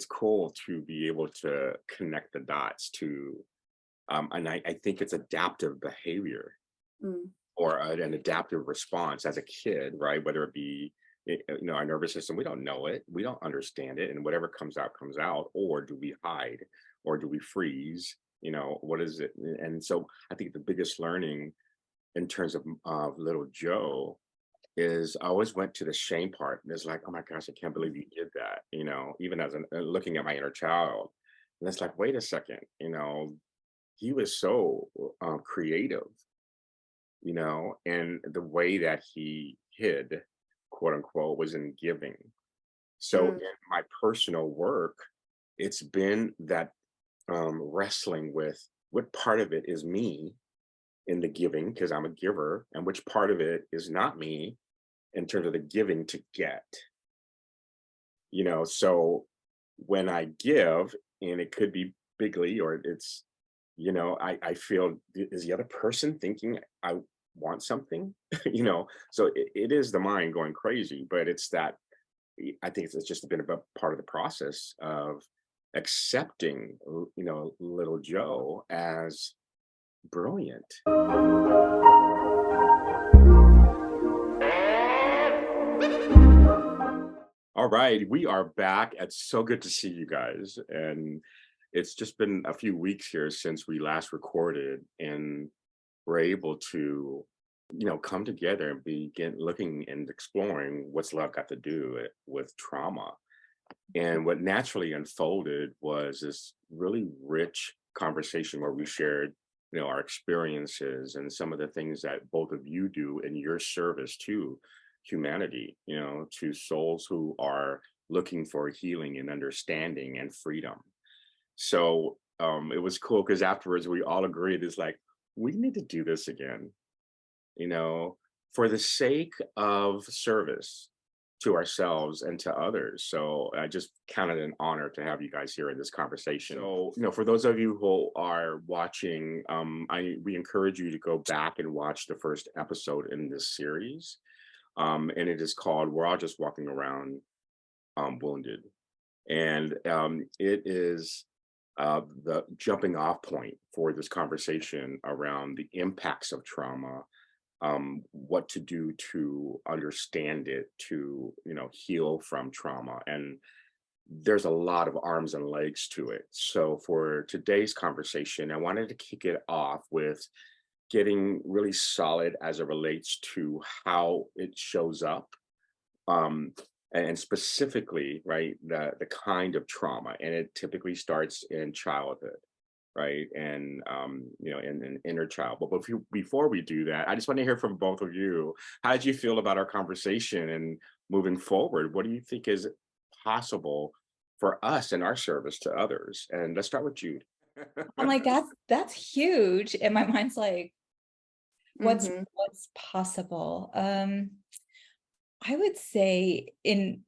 it's cool to be able to connect the dots to, and I think it's adaptive behavior Mm, or an adaptive response as a kid, right? Whether it be, our nervous system, we don't know it, we don't understand it, and whatever comes out. Or do we hide, or do we freeze? What is it? And so I think the biggest learning in terms of little Joe is I always went to the shame part. And it's like, oh my gosh, I can't believe you did that. Even as looking at my inner child, and it's like, wait a second, he was so creative, and the way that he hid, quote unquote, was in giving. So mm, in my personal work, it's been that wrestling with what part of it is me in the giving, because I'm a giver, and which part of it is not me in terms of the giving to get. So when I give, and it could be bigly, or it's, I feel, is the other person thinking I want something? So it is the mind going crazy, but it's that I think it's just been a part of the process of accepting, little Joe as brilliant. All right, we are back. It's so good to see you guys. And it's just been a few weeks here since we last recorded, and we're able to, come together and begin looking and exploring what's love got to do with trauma. And what naturally unfolded was this really rich conversation where we shared, our experiences and some of the things that both of you do in your service to humanity, to souls who are looking for healing and understanding and freedom. So it was cool because afterwards we all agreed, it's like, we need to do this again, you know, for the sake of service to ourselves and to others. So I just count it an honor to have you guys here in this conversation. So, for those of you who are watching, we encourage you to go back and watch the first episode in this series. And it is called "We're All Just Walking Around Wounded," and it is the jumping off point for this conversation around the impacts of trauma, what to do to understand it, to heal from trauma. And there's a lot of arms and legs to it. So for today's conversation, I wanted to kick it off with getting really solid as it relates to how it shows up, um, and specifically, right, the kind of trauma. And it typically starts in childhood, right? And in an inner child. But before we do that, I just want to hear from both of you. How did you feel about our conversation and moving forward? What do you think is possible for us in our service to others? And let's start with Jude. I'm like, that's huge. And my mind's like, what's Mhm. what's possible? I would say in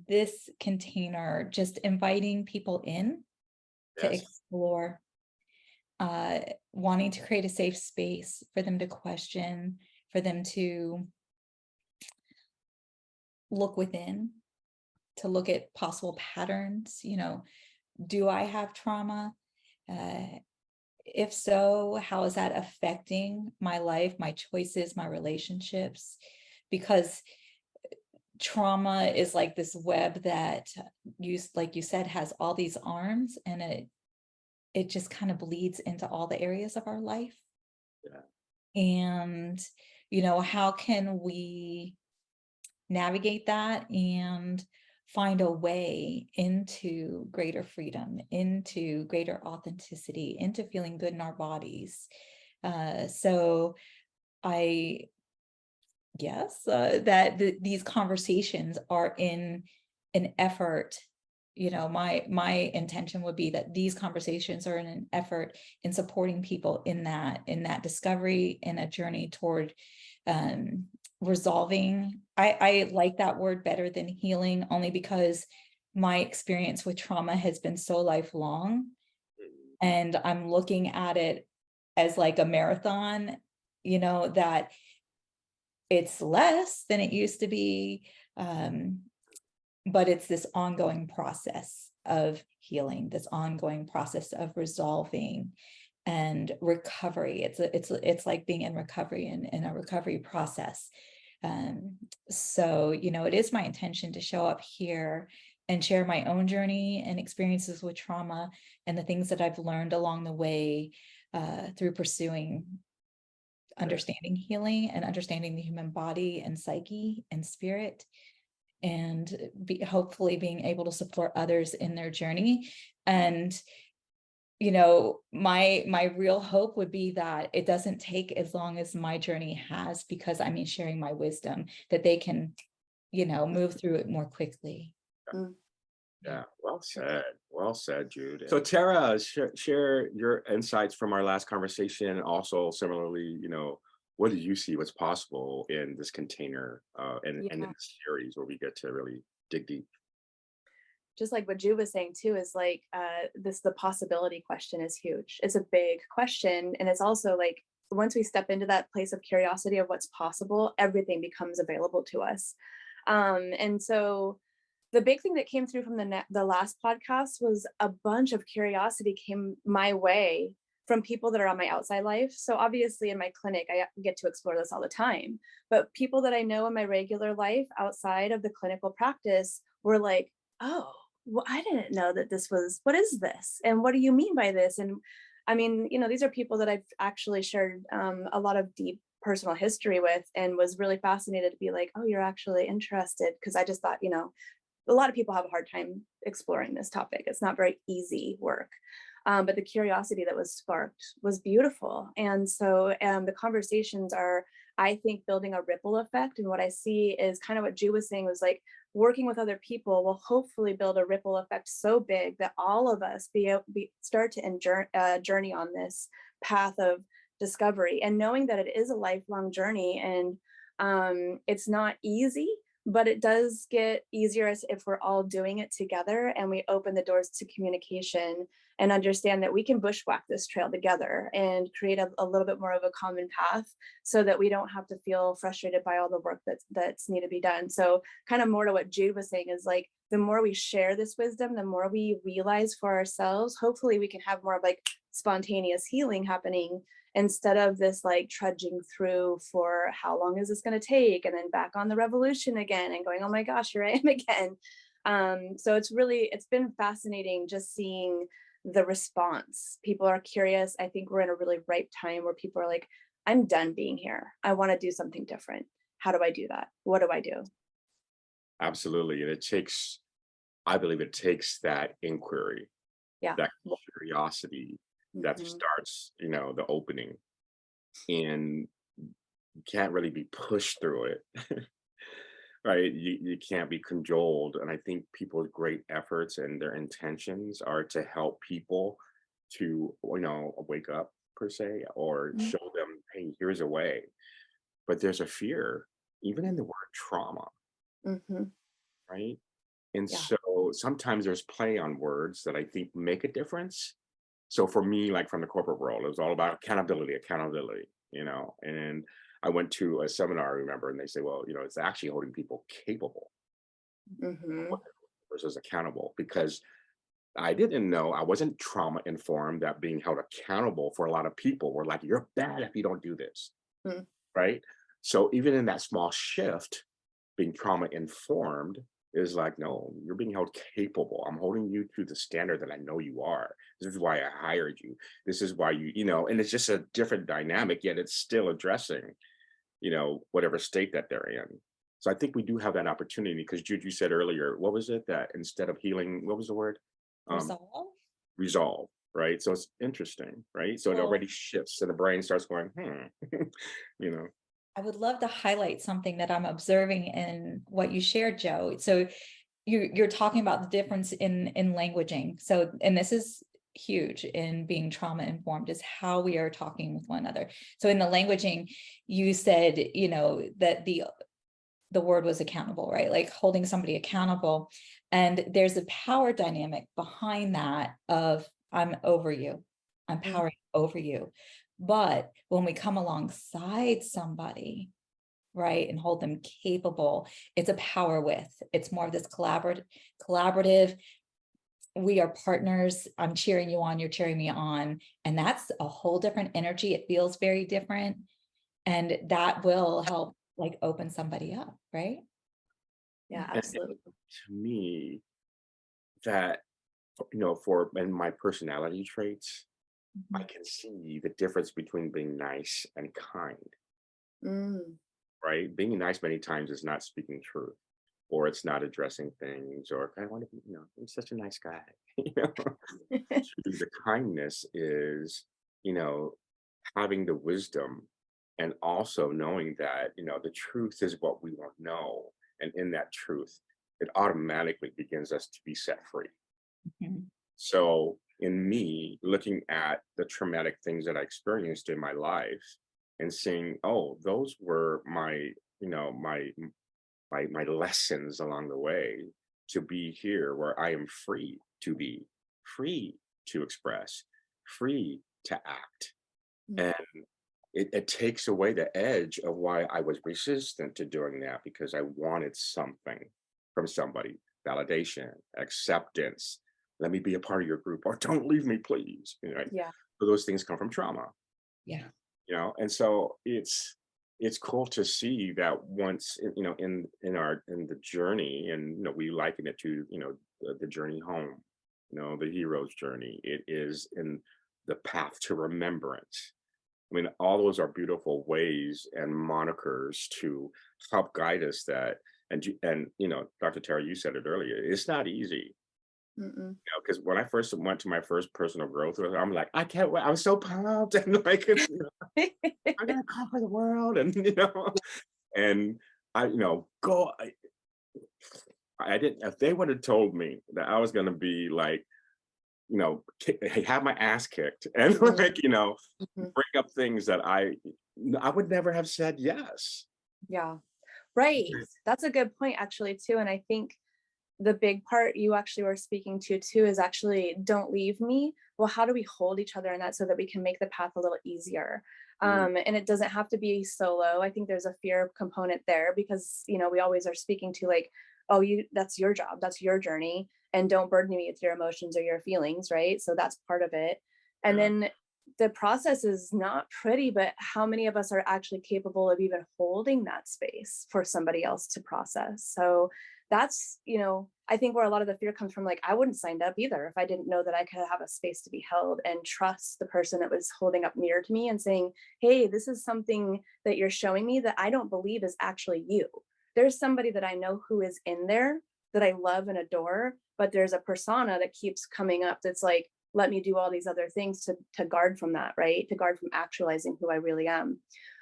this container, just inviting people in to Yes. explore, uh, wanting to create a safe space for them to question, for them to look within, to look at possible patterns. Do I have trauma? Uh, if so, how is that affecting my life, my choices, my relationships? Because trauma is like this web that like you said, has all these arms, and it just kind of bleeds into all the areas of our life. Yeah. And how can we navigate that and find a way into greater freedom, into greater authenticity, into feeling good in our bodies? So I Yes, that these conversations are in an effort. My intention would be that these conversations are in an effort in supporting people in that discovery, in a journey toward um, resolving. I like that word better than healing, only because my experience with trauma has been so lifelong, and I'm looking at it as like a marathon. That it's less than it used to be, um, but it's this ongoing process. of healing, this ongoing process of resolving and recovery. It's like being in recovery and in a recovery process. So, it is my intention to show up here and share my own journey and experiences with trauma and the things that I've learned along the way through pursuing understanding healing and understanding the human body and psyche and spirit, and hopefully being able to support others in their journey. And my real hope would be that it doesn't take as long as my journey has, because I'm sharing my wisdom, that they can move through it more quickly. Mm. Yeah, well said, Jude. So Tara, share your insights from our last conversation, and also similarly, what do you see what's possible in this container and in Yeah. this series where we get to really dig deep? Just like what Jude was saying too, is like the possibility question is huge. It's a big question. And it's also like, once we step into that place of curiosity of what's possible, everything becomes available to us. And so the big thing that came through from the last podcast was a bunch of curiosity came my way from people that are on my outside life. So obviously in my clinic, I get to explore this all the time, but people that I know in my regular life outside of the clinical practice were like, oh, well, I didn't know that what is this? And what do you mean by this? And I mean, these are people that I've actually shared a lot of deep personal history with, and was really fascinated to be like, oh, you're actually interested. Cause I just thought, a lot of people have a hard time exploring this topic. It's not very easy work. But the curiosity that was sparked was beautiful. And so the conversations are, I think, building a ripple effect. And what I see is kind of what Ju was saying, was like working with other people will hopefully build a ripple effect so big that all of us start to journey on this path of discovery, and knowing that it is a lifelong journey, and it's not easy, but it does get easier if we're all doing it together and we open the doors to communication and understand that we can bushwhack this trail together and create a little bit more of a common path, so that we don't have to feel frustrated by all the work that's need to be done. So kind of more to what Jude was saying is like, the more we share this wisdom, the more we realize for ourselves, hopefully we can have more of like spontaneous healing happening, instead of this like trudging through for how long is this going to take, and then back on the revolution again and going, oh my gosh, here I am again. So it's been fascinating just seeing the response. People are curious. I think we're in a really ripe time where people are like, I'm done being here. I want to do something different. How do I do that? What do I do? Absolutely. And I believe it takes that inquiry, Yeah. that curiosity that Mhm. starts, the opening, and you can't really be pushed through it. Right? You can't be cajoled. And I think people's great efforts and their intentions are to help people to, wake up per se, or Mhm. show them, hey, here's a way. But there's a fear, even in the word trauma, Mhm. right? And Yeah. so sometimes there's play on words that I think make a difference. So for me, like from the corporate world, it was all about accountability, and I went to a seminar, I remember, and they say, well, it's actually holding people capable Mhm. versus accountable, because I didn't know, I wasn't trauma informed that being held accountable for a lot of people were like, you're bad if you don't do this, Mm. right? So even in that small shift, being trauma informed is like, no, you're being held capable. I'm holding you to the standard that I know you are. This is why I hired you. This is why and it's just a different dynamic, yet it's still addressing, whatever state that they're in. So I think we do have that opportunity, because Jude, you said earlier, what was it that instead of healing, what was the word? Um, Resolve. resolve, right? So it's interesting, right? So it Well, already shifts and the brain starts going, you know, I would love to highlight something that I'm observing in what you shared, Joe. So you're talking about the difference in languaging. So, and this is huge in being trauma informed, is how we are talking with one another. So in the languaging, you said, that the word was accountable, right? Like holding somebody accountable. And there's a power dynamic behind that of, I'm over you, I'm Mm. powering over you. But when we come alongside somebody, right, and hold them capable, it's a power with. It's more of this collaborative we are partners. I'm cheering you on, you're cheering me on. And that's a whole different energy. It feels very different. And that will help like open somebody up, right? Yeah, And absolutely. to me, that, for and my personality traits, I Mhm. can see the difference between being nice and kind, Mm. right? Being nice many times is not speaking truth, or it's not addressing things, or I want to be, I'm such a nice guy. The kindness is, you know, having the wisdom and also knowing that, the truth is what we want to know. And in that truth, it automatically begins us to be set free. Mhm. So, in me looking at the traumatic things that I experienced in my life and seeing, oh, those were my, my lessons along the way to be here where I am free to be, free to express, free to act. Mm. And it takes away the edge of why I was resistant to doing that because I wanted something from somebody, validation, acceptance. Let me be a part of your group, or don't leave me, please. Yeah. So those things come from trauma, Yeah. and so it's cool to see that once in the journey, and we liken it to the journey home, the hero's journey. It is in the path to remembrance. I mean, all those are beautiful ways and monikers to help guide us. That and Dr. Tara, you said it earlier. It's not easy, Mm-mm. because when I first went to my first personal growth, I'm like, I can't wait. I'm so pumped, and like, I'm gonna conquer the world, and and I, go. I didn't. If they would have told me that I was gonna be like, have my ass kicked, and Mm. like, Mhm. bring up things that I would never have said yes. Yeah. Right. Mhm. That's a good point actually too. And I think the big part you actually were speaking to too is actually don't leave me. Well, how do we hold each other in that so that we can make the path a little easier? Mm, And it doesn't have to be solo. I think there's a fear component there because we always are speaking to like, oh, that's your job, that's your journey, and don't burden me with your emotions or your feelings, right? So that's part of it. And yeah. then the process is not pretty, but how many of us are actually capable of even holding that space for somebody else to process? So that's I think where a lot of the fear comes from. Like, I wouldn't sign up either if I didn't know that I could have a space to be held and trust the person that was holding up mirror to me and saying, hey, this is something that you're showing me that I don't believe is actually you. There's somebody that I know who is in there that I love and adore, but there's a persona that keeps coming up that's like, let me do all these other things to guard from that, right? To guard from actualizing who I really am.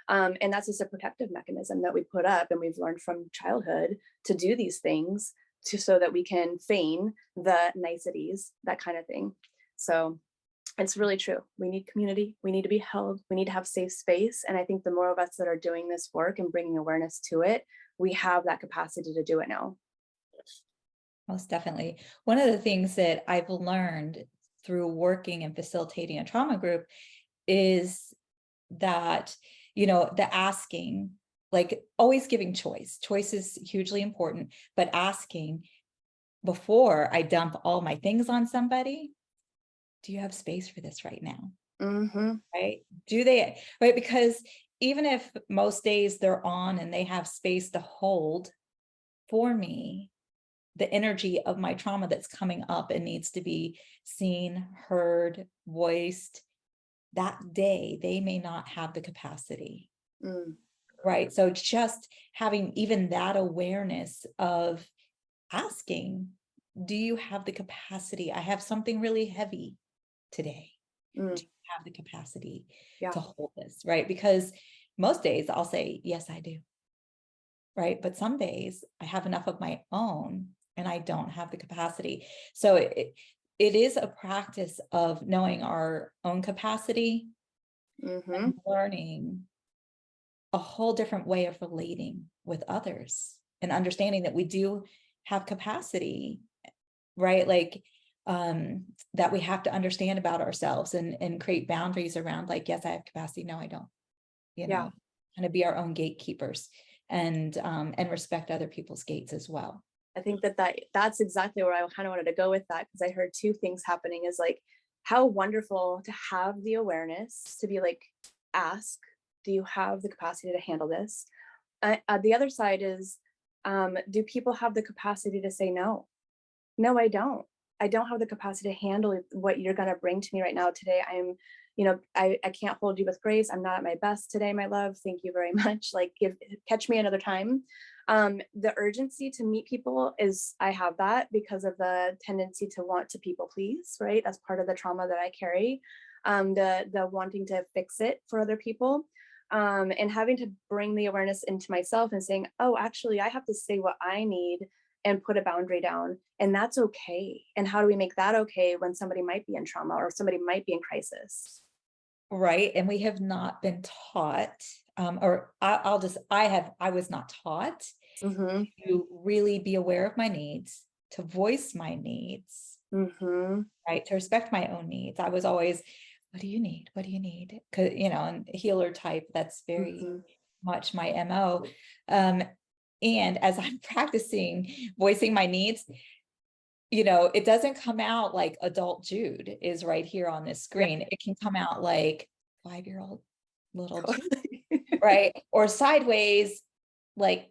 And that's just a protective mechanism that we put up and we've learned from childhood to do these things so that we can feign the niceties, that kind of thing. So it's really true. We need community. We need to be held. We need to have safe space. And I think the more of us that are doing this work and bringing awareness to it, we have that capacity to do it now. Yes. Most definitely. One of the things that I've learned through working and facilitating a trauma group is that, the asking, like always giving choice. Choice is hugely important, but asking before I dump all my things on somebody, do you have space for this right now? Mm-hmm. Right? Do they, right? Because even if most days they're on and they have space to hold for me, the energy of my trauma that's coming up and needs to be seen, heard, voiced, that day, they may not have the capacity. Mm. Right. So just having even that awareness of asking, do you have the capacity? I have something really heavy today. Do Mm. you have the capacity Yeah. to hold this? Right. Because most days I'll say, yes, I do. Right. But some days I have enough of my own and I don't have the capacity. So it is a practice of knowing our own capacity Mm-hmm. and learning a whole different way of relating with others and understanding that we do have capacity, right? Like that we have to understand about ourselves and create boundaries around like, yes, I have capacity. No, I don't, Yeah. kind of be our own gatekeepers and respect other people's gates as well. I think that's exactly where I kind of wanted to go with that, because I heard two things happening is like how wonderful to have the awareness to be like, ask, do you have the capacity to handle this? The other side is, do people have the capacity to say no? No, I don't. I don't have the capacity to handle what you're going to bring to me right now today. I can't hold you with grace. I'm not at my best today, my love. Thank you very much. Like, catch me another time. The urgency to meet people is, I have that because of the tendency to want to people please, right? That's part of the trauma that I carry. The wanting to fix it for other people. And having to bring the awareness into myself and saying, oh, actually, I have to say what I need and put a boundary down, and that's okay. And how do we make that okay when somebody might be in trauma or somebody might be in crisis? Right. And we have not been taught, I was not taught Mm-hmm. to really be aware of my needs, to voice my needs, Mm-hmm. right? To respect my own needs. I was always, what do you need? What do you need? Cause and healer type, that's very Mm-hmm. much my MO. And as I'm practicing voicing my needs, it doesn't come out like adult Jude is right here on this Yeah. screen. It can come out like 5-year-old little Jude, Totally. right? Or sideways, like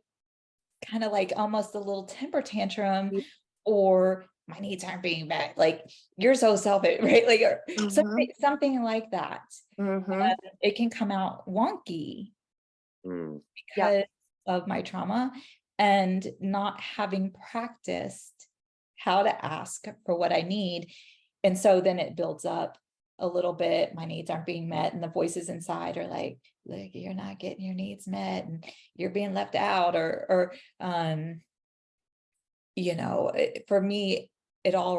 kind of like almost a little temper tantrum, Yeah. or my needs aren't being met. Like, you're so selfish, right? Like, or Mm-hmm. something like that. Mm-hmm. It can come out wonky Mm. Yeah. because of my trauma and not having practiced how to ask for what I need. And so then it builds up a little bit. My needs aren't being met, and the voices inside are like, you're not getting your needs met, and you're being left out, or for me, it all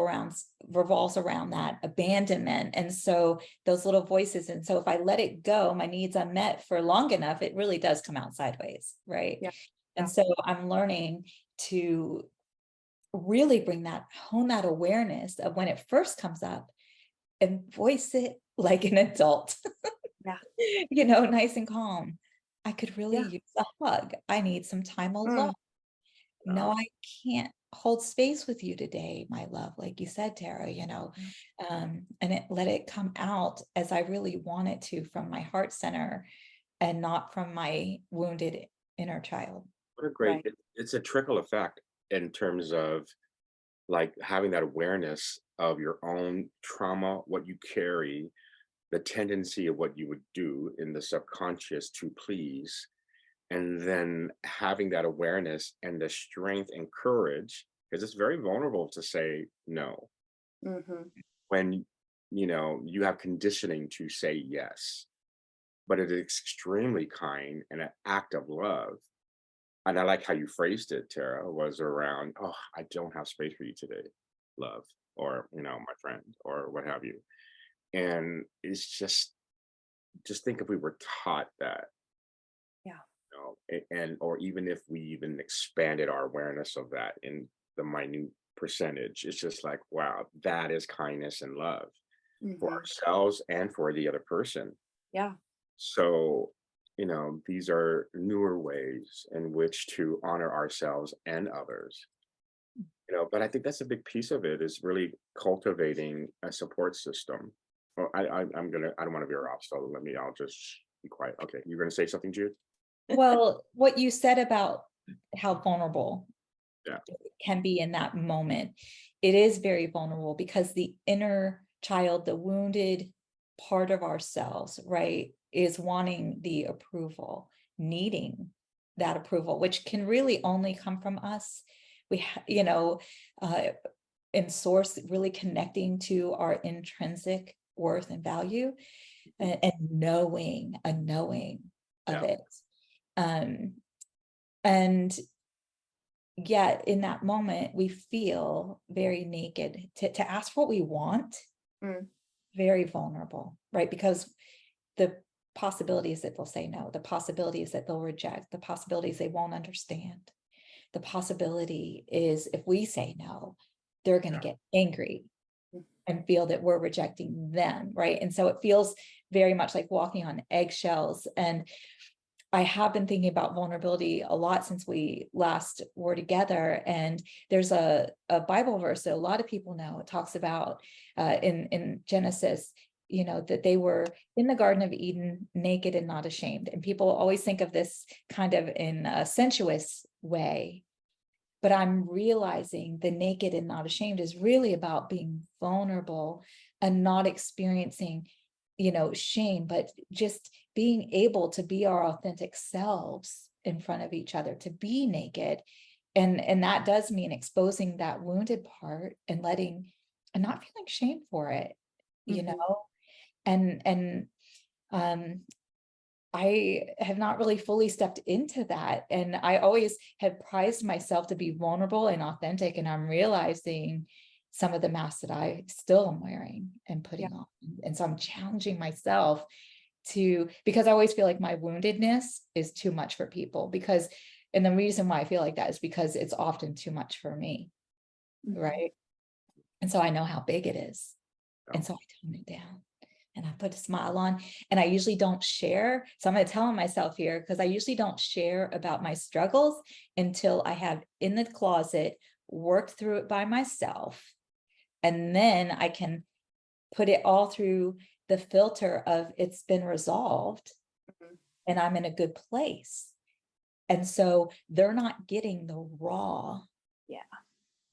revolves around that abandonment. And so those little voices, and so if I let it go, my needs unmet for long enough, it really does come out sideways, right? Yeah. And so I'm learning to really hone that awareness of when it first comes up and voice it like an adult. Yeah. Nice and calm. I could really Yeah. use a hug. I need some time alone. Mm. No, I can't hold space with you today, my love, like you said, Tara, and let it come out as I really want it to, from my heart center and not from my wounded inner child. What a Right. great, it's a trickle effect in terms of like having that awareness of your own trauma, what you carry, the tendency of what you would do in the subconscious to please, and then having that awareness and the strength and courage, because it's very vulnerable to say no Mm-hmm. when you have conditioning to say yes, but it is extremely kind and an act of love. And I like how you phrased it, Tara, was around, oh, I don't have space for you today, love, or my friend, or what have you. And it's just think if we were taught that, Yeah. and or even if we even expanded our awareness of that in the minute percentage, it's just like, wow, that is kindness and love for Mm-hmm. ourselves and for the other person. Yeah. So, these are newer ways in which to honor ourselves and others. But I think that's a big piece of it, is really cultivating a support system. Well, I don't want to veer off, so I'll just be quiet. Okay, you're gonna say something, Jude? Well, what you said about how vulnerable Yeah. it can be in that moment, it is very vulnerable, because the inner child, the wounded part of ourselves, right, is wanting the approval, needing that approval, which can really only come from us. Uh, in source, really connecting to our intrinsic worth and value, and knowing of Yeah. it. And yet in that moment, we feel very naked to ask what we want, Mm. very vulnerable, right? Because the possibilities that they'll say no, the possibilities that they'll reject, the possibilities they won't understand. The possibility is, if we say no, they're going to get angry and feel that we're rejecting them, right? And so it feels very much like walking on eggshells. And I have been thinking about vulnerability a lot since we last were together. And there's a Bible verse that a lot of people know. It talks about in Genesis, you know, that they were in the Garden of Eden, naked and not ashamed. And people always think of this kind of in a sensuous way. But I'm realizing the naked and not ashamed is really about being vulnerable and not experiencing, you know, shame, but just being able to be our authentic selves in front of each other, to be naked. And that does mean exposing that wounded part and not feeling shame for it, you know, and I have not really fully stepped into that. And I always have prized myself to be vulnerable and authentic. And I'm realizing some of the masks that I still am wearing and putting on. And so I'm challenging myself because I always feel like my woundedness is too much for people, and the reason why I feel like that is because it's often too much for me. Right. And so I know how big it is. And so I tone it down. And I put a smile on, and I usually don't share. So I'm going to tell myself here, because I usually don't share about my struggles until I have in the closet worked through it by myself. And then I can put it all through the filter of it's been resolved and I'm in a good place. And so they're not getting the raw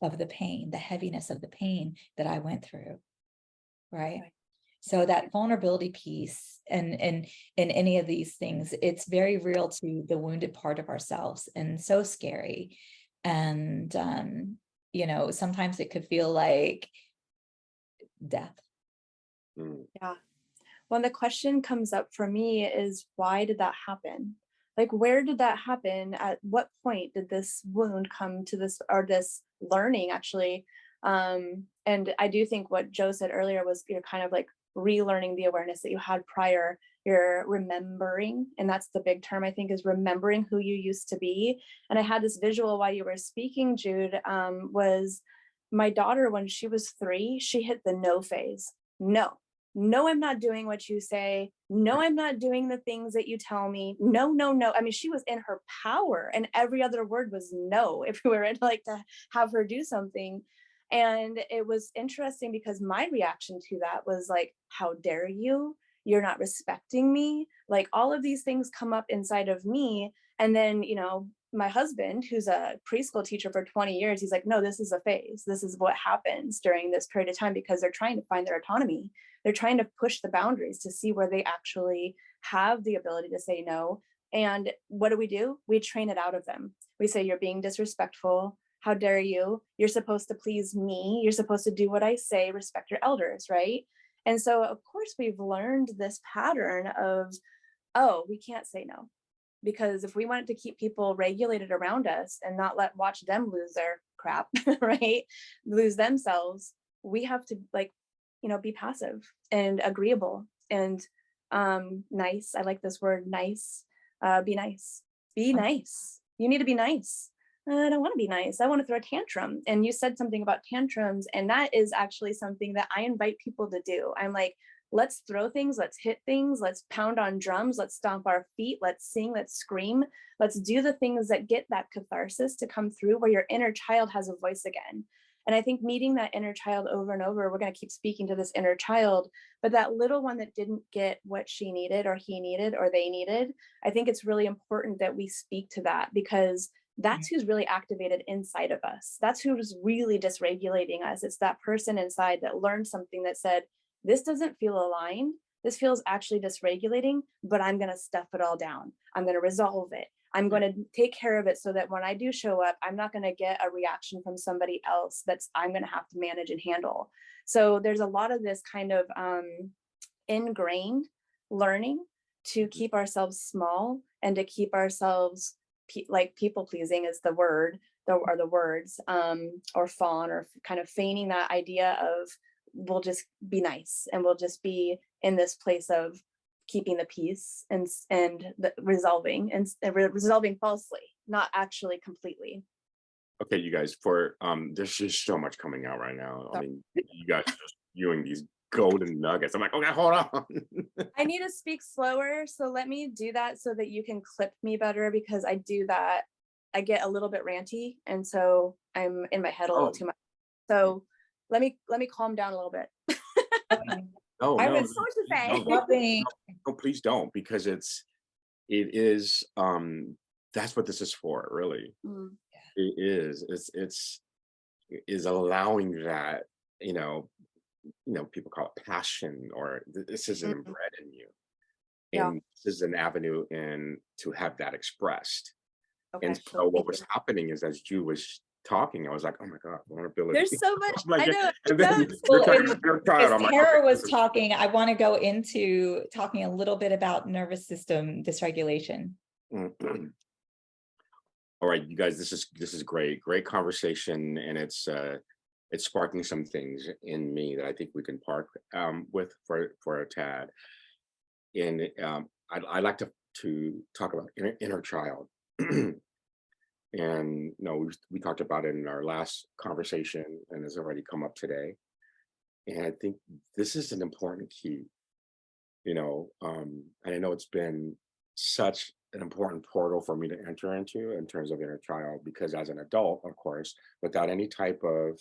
of the pain, the heaviness of the pain that I went through. Right. So that vulnerability piece and in any of these things, it's very real to the wounded part of ourselves, and so scary. And you know, sometimes it could feel like death. Yeah. When the question comes up for me is, why did that happen? Like, where did that happen? At what point did this wound come to this, or this learning actually? And I do think what Joe said earlier was, you're kind of like relearning the awareness that you had prior. You're remembering, and that's the big term, I think, is remembering who you used to be. And I had this visual while you were speaking, Jude, was my daughter, when she was 3, she hit the no phase. No, I'm not doing what you say. No, I'm not doing the things that you tell me. No, no, no. I mean, she was in her power, and every other word was no if we were like to have her do something. And it was interesting because my reaction to that was like, how dare you? You're not respecting me. Like, all of these things come up inside of me. And then, you know, my husband, who's a preschool teacher for 20 years, he's like, no, this is a phase. This is what happens during this period of time, because they're trying to find their autonomy. They're trying to push the boundaries to see where they actually have the ability to say no. And what do? We train it out of them. We say, you're being disrespectful. How dare you? You're supposed to please me. You're supposed to do what I say, respect your elders, right? And so, of course, we've learned this pattern of, oh, we can't say no. Because if we wanted to keep people regulated around us and not watch them lose their crap, right? Lose themselves, we have to, like, you know, be passive and agreeable and nice. I like this word, nice. Be nice. Be nice. You need to be nice. I don't want to be nice. I want to throw a tantrum. And you said something about tantrums, and that is actually something that I invite people to do. I'm like, let's throw things, let's hit things, let's pound on drums, let's stomp our feet, let's sing, let's scream, let's do the things that get that catharsis to come through, where your inner child has a voice again. And I think meeting that inner child over and over, we're going to keep speaking to this inner child, but that little one that didn't get what she needed or he needed or they needed, I think it's really important that we speak to that, because that's who's really activated inside of us. That's who's really dysregulating us. It's that person inside that learned something that said, this doesn't feel aligned. This feels actually dysregulating, but I'm going to stuff it all down. I'm going to resolve it. I'm going to take care of it so that when I do show up, I'm not going to get a reaction from somebody else I'm going to have to manage and handle. So there's a lot of this kind of ingrained learning to keep ourselves small and to keep ourselves like people pleasing is the word, or the words, or fawn, or kind of feigning that idea of, we'll just be nice and we'll just be in this place of keeping the peace and resolving falsely, not actually completely. Okay, you guys, for there's just so much coming out right now. I mean, you guys are just viewing these golden nuggets. I'm like, okay, hold on. I need to speak slower, so let me do that so that you can clip me better, because I do that. I get a little bit ranty, and so I'm in my head a little Oh, too much. So let me calm down a little bit. Okay. no, I no, was So much to please say. don't. loving, No, please don't, because it is, that's what this is for, really. Mm, It is. Is allowing that, you know, people call it passion, or this isn't mm, inbred in you. yeah. And this is an avenue in to have that expressed. Okay. And Cool. so what Thank was you. happening is, as Jude was talking, I was like, oh my God, vulnerability. There's so much. I'm like, I know. and No, then it's you're well, talking and about your as child. I'm like, okay, Tara was this is talking, I want to go into talking a little bit about nervous system dysregulation. all right, you guys, this is great conversation, and it's sparking some things in me that I think we can park with for a tad. And I'd like to talk about inner child. And we talked about it in our last conversation, and it's already come up today. And I think this is an important key, and I know it's been such an important portal for me to enter into in terms of inner child, because as an adult, of course, without any type of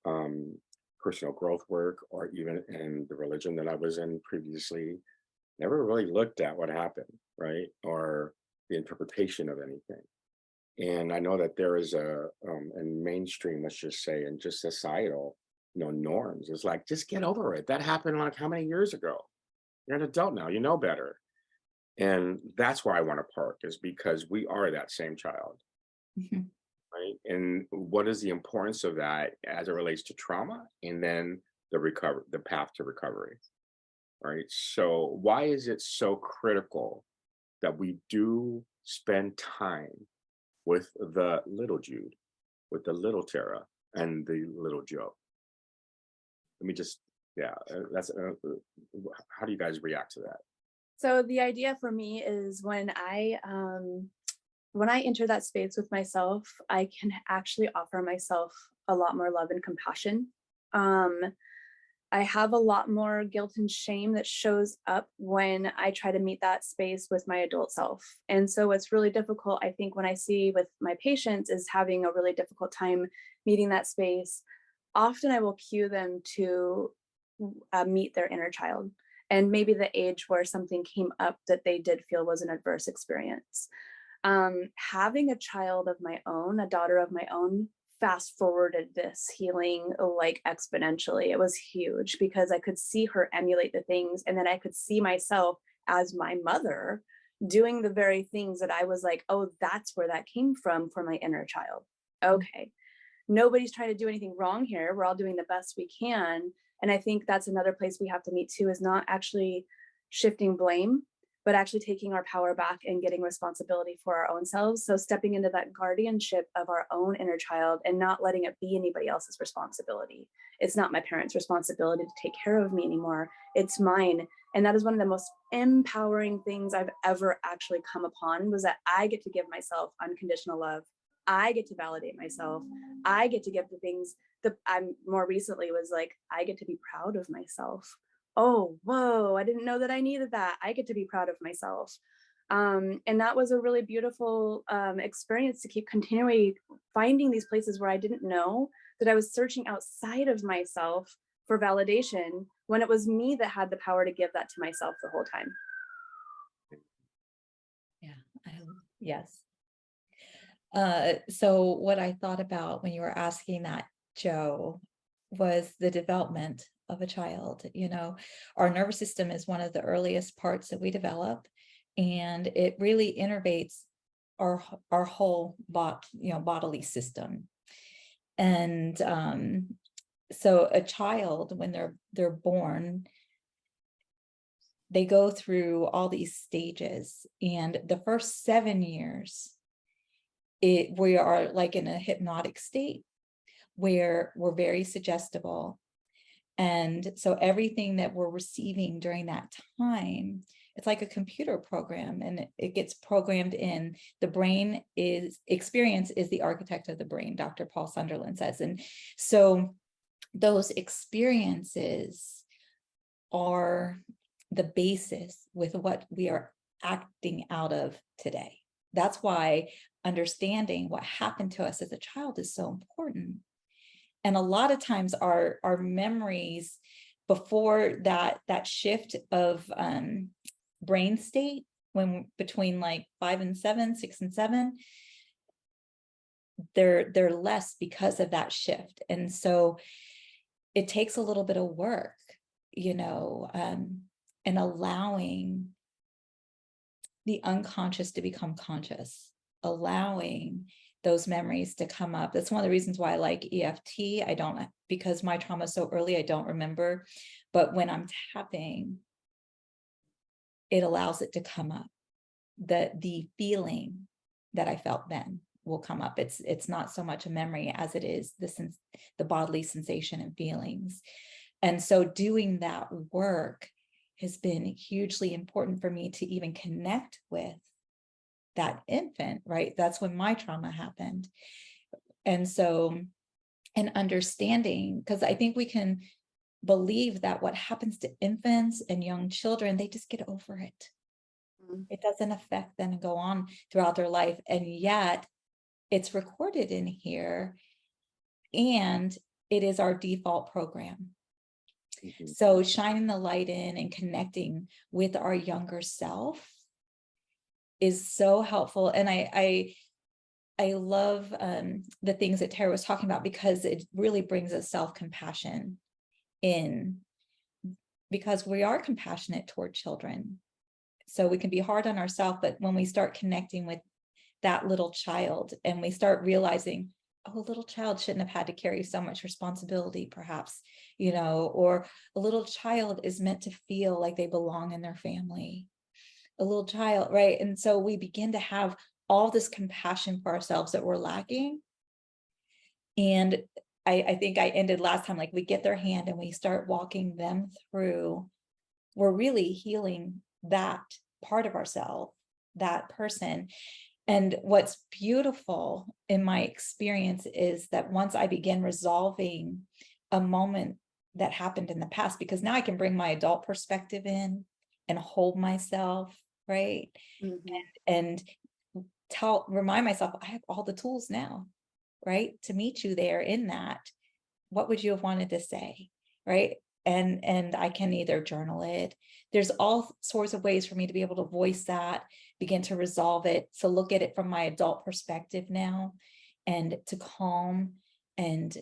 um, personal growth work, or even in the religion that I was in previously, never really looked at what happened, right? Or the interpretation of anything. And I know that there is in mainstream, let's just say, and just societal, norms. It's like, just get over it. That happened like how many years ago? You're an adult now, you know better. And that's why I want to park, is because we are that same child, Mhm. right? And what is the importance of that as it relates to trauma, and then the path to recovery, right? So why is it so critical that we do spend time with the little Jude, with the little Tara, and the little Joe? Let me just, yeah, that's, how do you guys react to that? So the idea for me is when I enter that space with myself, I can actually offer myself a lot more love and compassion. Um, I have a lot more guilt and shame that shows up when I try to meet that space with my adult self. And so what's really difficult, I think, when I see with my patients is having a really difficult time meeting that space. Often I will cue them to meet their inner child, and maybe the age where something came up that they did feel was an adverse experience. Having a child of my own, a daughter of my own, fast forwarded this healing like exponentially. It was huge because I could see her emulate the things, and then I could see myself as my mother doing the very things that I was like, oh, that's where that came from for my inner child. Okay. Nobody's trying to do anything wrong here. We're all doing the best we can. And I think that's another place we have to meet too, is not actually shifting blame, but actually taking our power back and getting responsibility for our own selves. So stepping into that guardianship of our own inner child and not letting it be anybody else's responsibility. It's not my parents' responsibility to take care of me anymore. It's mine. And that is one of the most empowering things I've ever actually come upon, was that I get to give myself unconditional love. I get to validate myself. I get to give the things that I'm more recently was like, I get to be proud of myself. Oh, whoa, I didn't know that I needed that. I get to be proud of myself. And that was a really beautiful experience, to keep continually finding these places where I didn't know that I was searching outside of myself for validation, when it was me that had the power to give that to myself the whole time. Yeah, yes. So what I thought about when you were asking that, Joe, was the development of a child. Our nervous system is one of the earliest parts that we develop, and it really innervates our whole bodily system. And so a child, when they're born, they go through all these stages, and the first 7 years, we are like in a hypnotic state where we're very suggestible. And so everything that we're receiving during that time, it's like a computer program, and it gets programmed in. The brain experience is the architect of the brain, Dr. Paul Sunderland says. And so those experiences are the basis with what we are acting out of today. That's why understanding what happened to us as a child is so important. And a lot of times our memories before that shift of brain state, when between like 5 and 7, 6 and 7, they're less because of that shift. And so it takes a little bit of work, and allowing the unconscious to become conscious, allowing those memories to come up. That's one of the reasons why I like EFT. Because my trauma is so early, I don't remember. But when I'm tapping, it allows it to come up. The feeling that I felt then will come up. It's not so much a memory as it is the bodily sensation and feelings. And so doing that work has been hugely important for me to even connect with that infant, right? That's when my trauma happened. And so, and understanding, because I think we can believe that what happens to infants and young children, they just get over it. It doesn't affect them and go on throughout their life. And yet it's recorded in here, and it is our default program. So shining the light in and connecting with our younger self is so helpful. And I love the things that Tara was talking about, because it really brings us self-compassion in, because we are compassionate toward children. So we can be hard on ourselves, but when we start connecting with that little child and we start realizing, oh, a little child shouldn't have had to carry so much responsibility, perhaps, or a little child is meant to feel like they belong in their family. A little child, right? And so we begin to have all this compassion for ourselves that we're lacking. And I think I ended last time, like we get their hand and we start walking them through, we're really healing that part of ourselves, that person. And what's beautiful in my experience is that once I begin resolving a moment that happened in the past, because now I can bring my adult perspective in and hold myself, right? And remind myself, I have all the tools now, right? To meet you there in that. What would you have wanted to say, right? And I can either journal it. There's all sorts of ways for me to be able to voice that, begin to resolve it. So look at it from my adult perspective now, and to calm and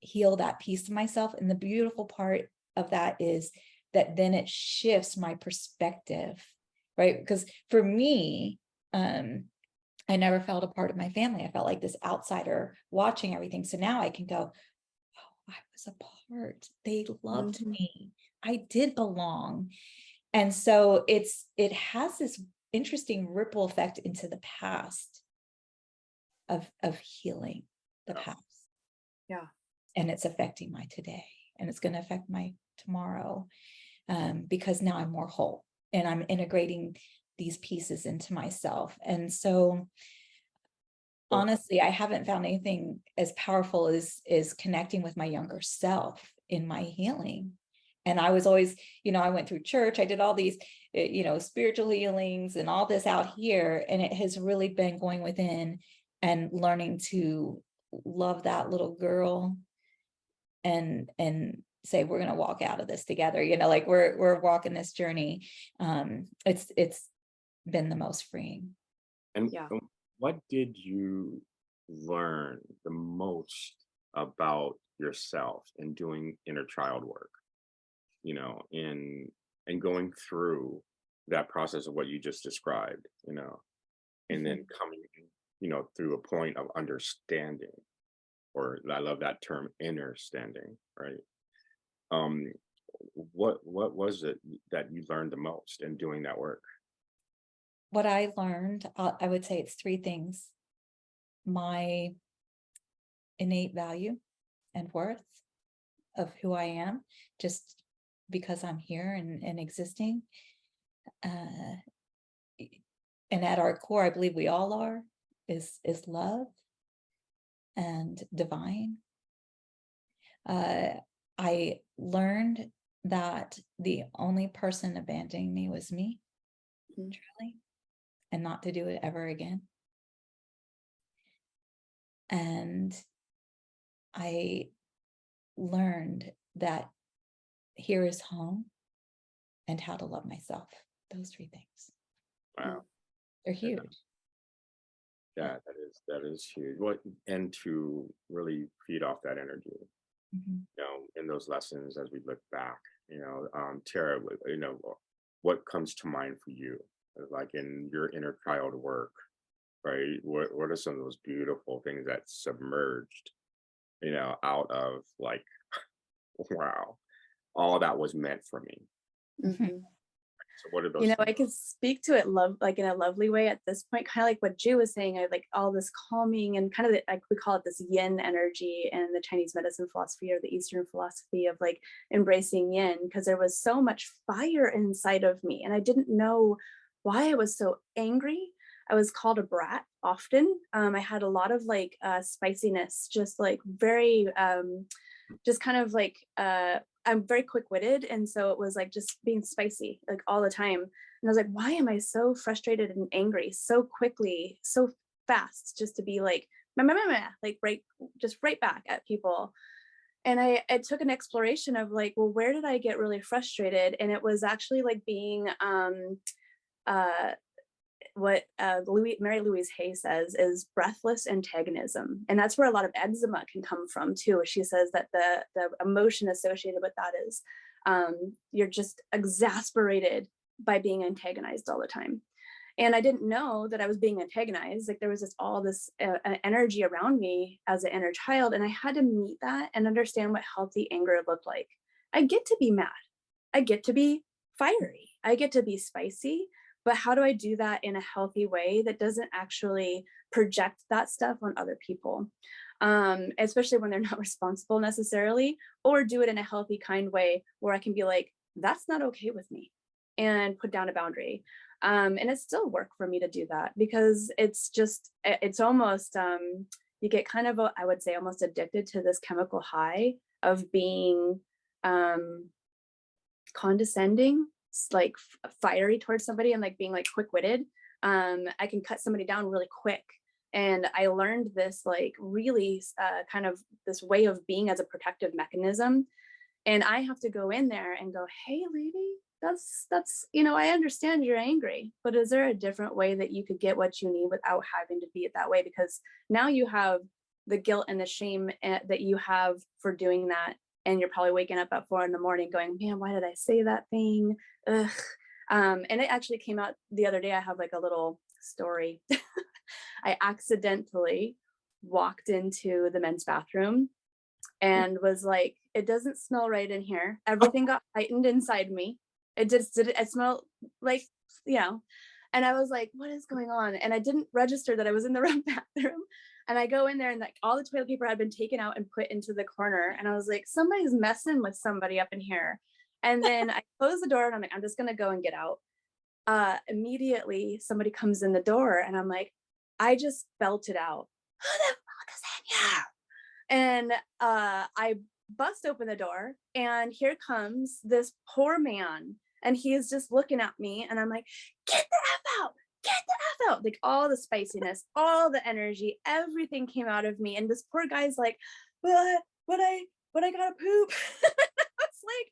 heal that piece of myself. And the beautiful part of that is that then it shifts my perspective, right? Because for me, I never felt a part of my family. I felt like this outsider watching everything. So now I can go, I was a part. They loved me. I did belong. And so it has this interesting ripple effect into the past of healing the past. Yeah. And it's affecting my today, and it's going to affect my tomorrow, because now I'm more whole and I'm integrating these pieces into myself. And so honestly, I haven't found anything as powerful as connecting with my younger self in my healing. And I was always, I went through church, I did all these, spiritual healings and all this out here. And it has really been going within and learning to love that little girl and say, we're going to walk out of this together. Like we're walking this journey. It's been the most freeing. And what did you learn the most about yourself in doing inner child work, and going through that process of what you just described, and then coming, through a point of understanding, or I love that term, inner standing, right? What was it that you learned the most in doing that work? What I learned, I would say it's 3 things. My innate value and worth of who I am, just because I'm here and existing. And at our core, I believe we all are, is love and divine. I learned that the only person abandoning me was me, Mhm. truly, and not to do it ever again. And I learned that here is home and how to love myself. Those three things. Wow. They're huge. Yeah, that is huge. What and to really feed off that energy, Mhm. in those lessons as we look back, Tara, what comes to mind for you, like in your inner child work, right? What are some of those beautiful things that submerged, out of like, wow, all that was meant for me. Mhm. So what are You those know, things? I could speak to it like in a lovely way at this point, kind of like what Ju was saying, like all this calming and kind of like we call it this yin energy in the Chinese medicine philosophy or the Eastern philosophy of like embracing yin, because there was so much fire inside of me and I didn't know why I was so angry. I was called a brat often. I had a lot of like spiciness, just like very just kind of like I'm very quick-witted, and so it was like just being spicy like all the time. And I was like, why am I so frustrated and angry so quickly, so fast, just to be like meh, meh, meh, meh, like right back at people. And I took an exploration of like, well, where did I get really frustrated? And it was actually like being uh what Mary Louise Hay says is breathless antagonism, and that's where a lot of eczema can come from too. She says that the emotion associated with that is you're just exasperated by being antagonized all the time. And I didn't know that I was being antagonized. Like there was all this energy around me as an inner child, and I had to meet that and understand what healthy anger looked like. I get to be mad. I get to be fiery. I get to be spicy, but how do I do that in a healthy way that doesn't actually project that stuff on other people? Especially when they're not responsible necessarily, or do it in a healthy, kind way where I can be like, that's not okay with me, and put down a boundary. And it's still work for me to do that because it's almost, you get kind of, I would say, almost addicted to this chemical high of being um, condescending, like fiery towards somebody and like being like quick-witted. I can cut somebody down really quick. And I learned this like really kind of this way of being as a protective mechanism. And I have to go in there and go, hey lady, that's I understand you're angry, but is there a different way that you could get what you need without having to be it that way? Because now you have the guilt and the shame that you have for doing that, and you're probably waking up at 4 a.m. going, man, why did I say that thing? Ugh. And it actually came out the other day. I have like a little story. I accidentally walked into the men's bathroom and was like, it doesn't smell right in here. Everything got heightened inside me. It just did it smelled like, and I was like, what is going on? And I didn't register that I was in the wrong bathroom. And I go in there and like all the toilet paper had been taken out and put into the corner. And I was like, somebody's messing with somebody up in here. And then I close the door and I'm like, I'm just gonna go and get out. Immediately somebody comes in the door and I'm like, I just belted out, who the fuck is in here? And I bust open the door and here comes this poor man, and he is just looking at me and I'm like, get the F out, get the F out. Like all the spiciness, all the energy, everything came out of me. And this poor guy's like, but I gotta poop. It's like,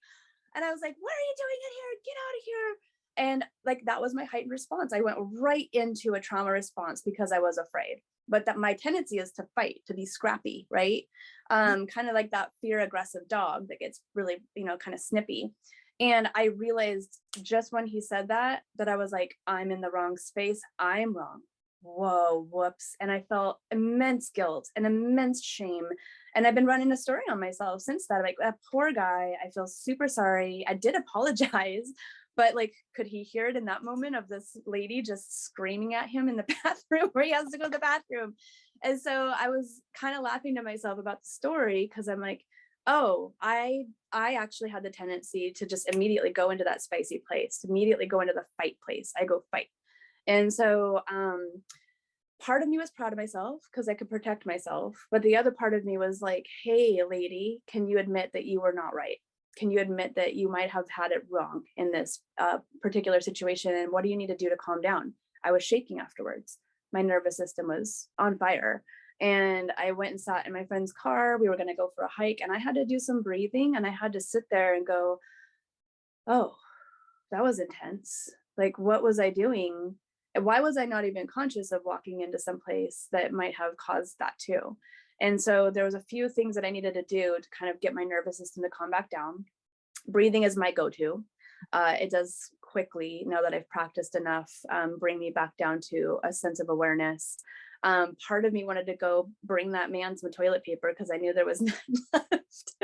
and I was like, what are you doing in here? Get out of here. And like that was my heightened response. I went right into a trauma response because I was afraid. But that my tendency is to fight, to be scrappy, right? Kind of like that fear aggressive dog that gets really, kind of snippy. And I realized just when he said that I was like, I'm in the wrong space. I'm wrong. Whoa, whoops. And I felt immense guilt and immense shame. And I've been running a story on myself since that. Like, that poor guy, I feel super sorry. I did apologize, but like, could he hear it in that moment of this lady just screaming at him in the bathroom where he has to go to the bathroom? And so I was kind of laughing to myself about the story because I'm like, oh, I actually had the tendency to just immediately go into that spicy place, immediately go into the fight place. I go fight. And so part of me was proud of myself because I could protect myself. But the other part of me was like, hey, lady, can you admit that you were not right? can you admit that you might have had it wrong in this particular situation? And what do you need to do to calm down? I was shaking afterwards. My nervous system was on fire. And I went and sat in my friend's car. We were going to go for a hike, and I had to do some breathing, and I had to sit there and go, oh, that was intense. Like, what was I doing? And why was I not even conscious of walking into some place that might have caused that too? And so there was a few things that I needed to do to kind of get my nervous system to calm back down. Breathing is my go-to. It does quickly, now that I've practiced enough, bring me back down to a sense of awareness. Part of me wanted to go bring that man some toilet paper because I knew there was none left.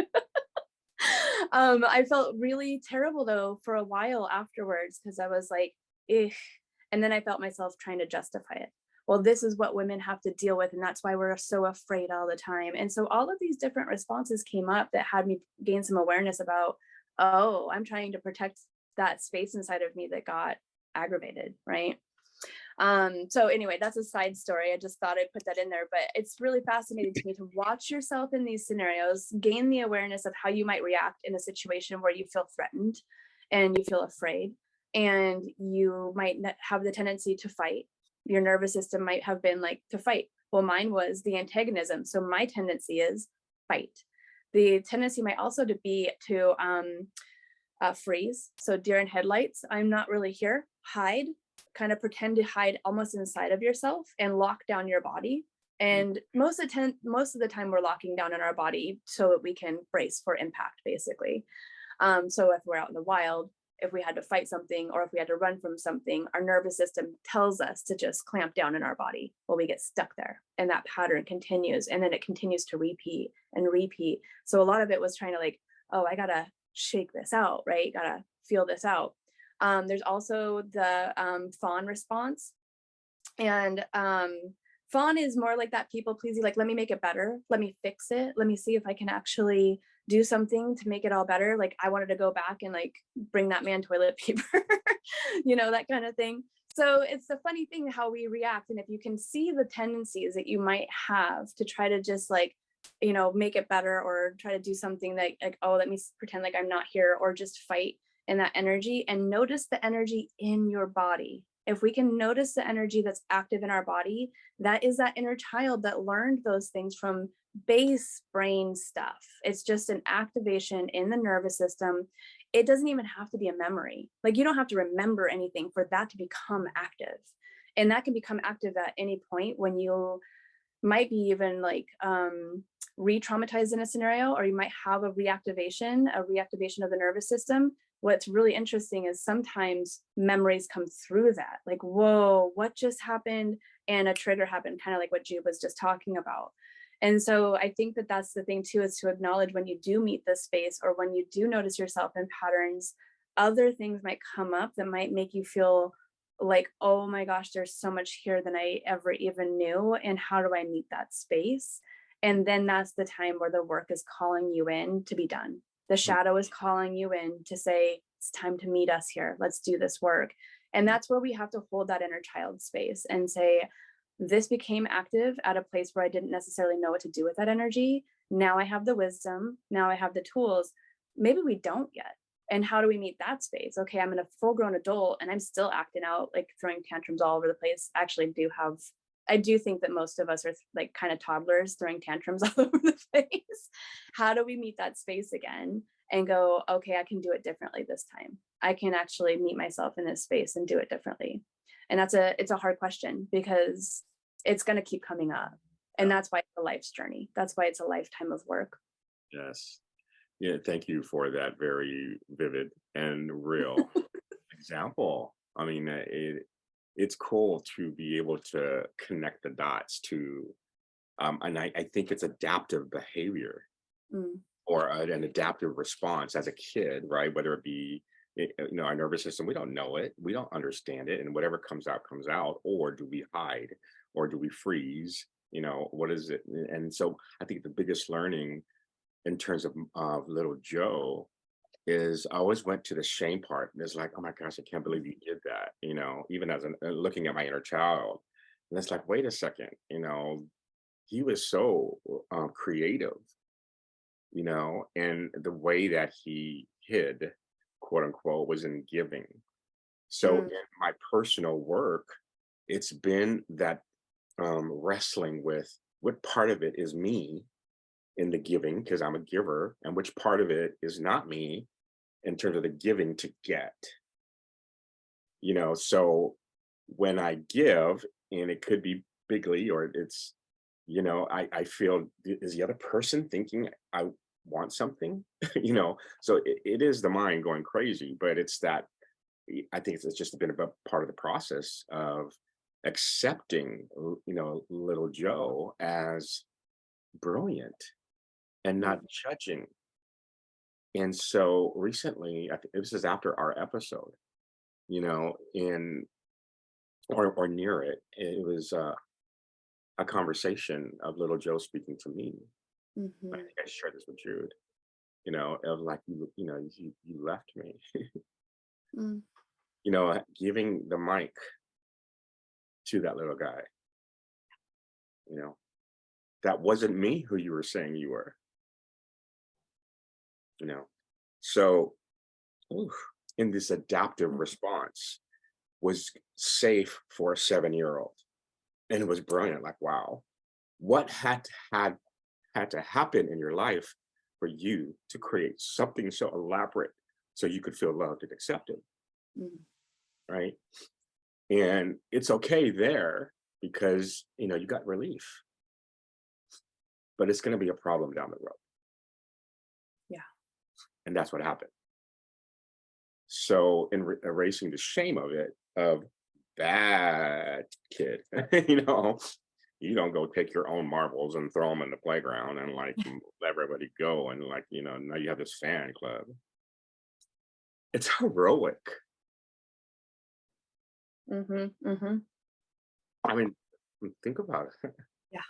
I felt really terrible though for a while afterwards, because I was like, eh. And then I felt myself trying to justify it. Well, this is what women have to deal with, and that's why we're so afraid all the time. And so all of these different responses came up that had me gain some awareness about, oh, I'm trying to protect that space inside of me that got aggravated, right? So anyway, that's a side story. I just thought I'd put that in there, but it's really fascinating to me to watch yourself in these scenarios, gain the awareness of how you might react in a situation where you feel threatened and you feel afraid, and you might have the tendency to fight. Your nervous system might have been like to fight. Well, mine was the antagonism. So my tendency is fight. The tendency might also to be to freeze. So deer in headlights, I'm not really here. Hide, kind of pretend to hide almost inside of yourself and lock down your body. And most of the time we're locking down in our body so that we can brace for impact, basically. So if we're out in the wild, if we had to fight something or if we had to run from something, our nervous system tells us to just clamp down in our body. Well, we get stuck there, and that pattern continues, and then it continues to repeat and repeat. So a lot of it was trying to like, oh, I gotta shake this out, right? Gotta feel this out. There's also the fawn response, and fawn is more like that people pleasing, like, let me make it better, let me fix it, let me see if I can actually do something to make it all better. Like, I wanted to go back and like bring that man toilet paper, that kind of thing. So it's a funny thing how we react. And if you can see the tendencies that you might have to try to just like, make it better, or try to do something that like, oh, let me pretend like I'm not here, or just fight in that energy, and notice the energy in your body. If we can notice the energy that's active in our body, that is that inner child that learned those things from base brain stuff. It's just an activation in the nervous system. It doesn't even have to be a memory. Like, you don't have to remember anything for that to become active. And that can become active at any point when you might be even like re-traumatized in a scenario, or you might have a reactivation of the nervous system. What's really interesting is sometimes memories come through that, like, whoa, what just happened? And a trigger happened, kind of like what Jude was just talking about. And so I think that that's the thing too, is to acknowledge when you do meet this space, or when you do notice yourself in patterns, other things might come up that might make you feel like, oh my gosh, there's so much here than I ever even knew. And how do I meet that space? And then that's the time where the work is calling you in to be done. The shadow is calling you in to say, it's time to meet us here. Let's do this work. And that's where we have to hold that inner child space and say, this became active at a place where I didn't necessarily know what to do with that energy. Now I have the wisdom. Now I have the tools. Maybe we don't yet. And how do we meet that space? Okay, I'm a full grown adult and I'm still acting out, like throwing tantrums all over the place. Actually, I do think that most of us are like kind of toddlers throwing tantrums all over the place. How do we meet that space again and go, okay, I can do it differently this time. I can actually meet myself in this space and do it differently. And it's a hard question, because it's going to keep coming up. And that's why it's a life's journey. That's why it's a lifetime of work. Yes. Yeah, thank you for that very vivid and real example. I mean, it's cool to be able to connect the dots to, and I think it's adaptive behavior or an adaptive response as a kid, right? Whether it be, our nervous system, we don't know it, we don't understand it, and whatever comes out, comes out. Or do we hide, or do we freeze? What is it? And so I think the biggest learning in terms of little Joe is I always went to the shame part, and it's like, oh my gosh, I can't believe you did that. Even as looking at my inner child, and it's like, wait a second, he was so creative, and the way that he hid, quote unquote, was in giving. So Mm, in my personal work, it's been that wrestling with what part of it is me in the giving, because I'm a giver, and which part of it is not me in terms of the giving to get. So when I give, and it could be bigly, or it's, I feel, is the other person thinking I want something? So it is the mind going crazy, but it's that, I think it's just been a part of the process of accepting, little Joe as brilliant and mm, not judging. And so recently, I think this is after our episode, in or near it, it was a conversation of little Joe speaking to me. I mhm, think I shared this with Jude, of like, you left me, mm, giving the mic to that little guy, you know, that wasn't me who you were saying you were, you know. So, oof, in this adaptive mm, response was safe for a 7-year-old. And it was brilliant. Like, wow, what had to happen in your life for you to create something so elaborate so you could feel loved and accepted, mm. right? And it's okay there because you got relief, but it's going to be a problem down the road, Yeah. and that's what happened. So in erasing the shame of it, of that kid, you don't go take your own marbles and throw them in the playground and like let everybody go, and like now you have this fan club. It's heroic. Mhm, mhm. I mean, think about it. Yeah.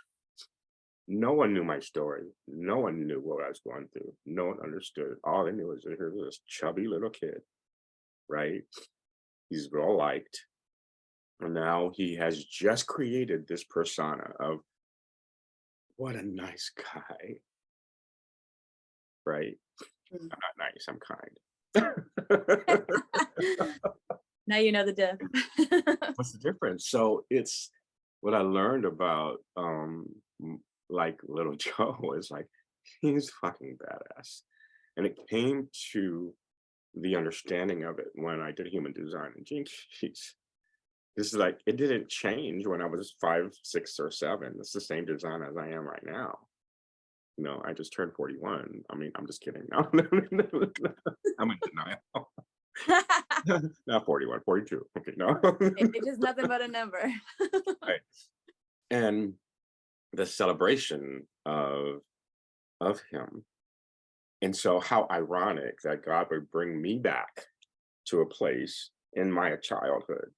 No one knew my story. No one knew what I was going through. No one understood. All they knew was that here was this chubby little kid, right? He's well liked. And now he has just created this persona of what a nice guy, right? Mm. I'm not nice, I'm kind. Now you know the diff. What's the difference? So it's what I learned about like little Joe is like he's fucking badass. And it came to the understanding of it when I did human design and gene keys. This is like it didn't change when I was 5, 6, or 7. It's the same design as I am right now. I just turned 41. I mean, I'm just kidding. No, no. I'm in denial. Not 41, 42. Okay, no. Age is nothing but a number. Right. And the celebration of him. And so how ironic that God would bring me back to a place in my childhood.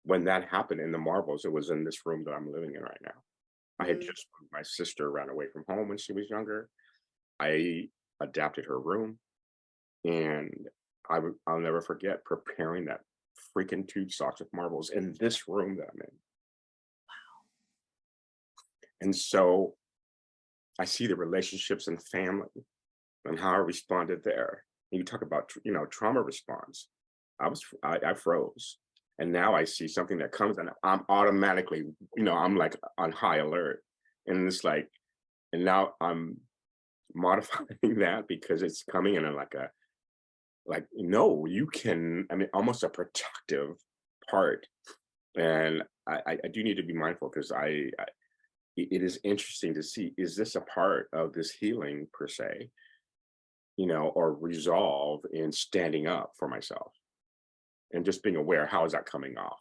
When that happened in the marbles, it was in this room that I'm living in right now. I had Mm, just my sister ran away from home when she was younger. I adapted her room, and I'll never forget preparing that freaking tube socks with marbles in this room that I'm in. And so I see the relationships and family and how I responded there. And you talk about trauma response. I froze, and now I see something that comes, and I'm automatically I'm like on high alert, and it's like, and now I'm modifying that because it's coming in like a no, you can. I mean, almost a protective part, and I do need to be mindful because it is interesting to see, is this a part of this healing per se, or resolve in standing up for myself and just being aware, how is that coming off,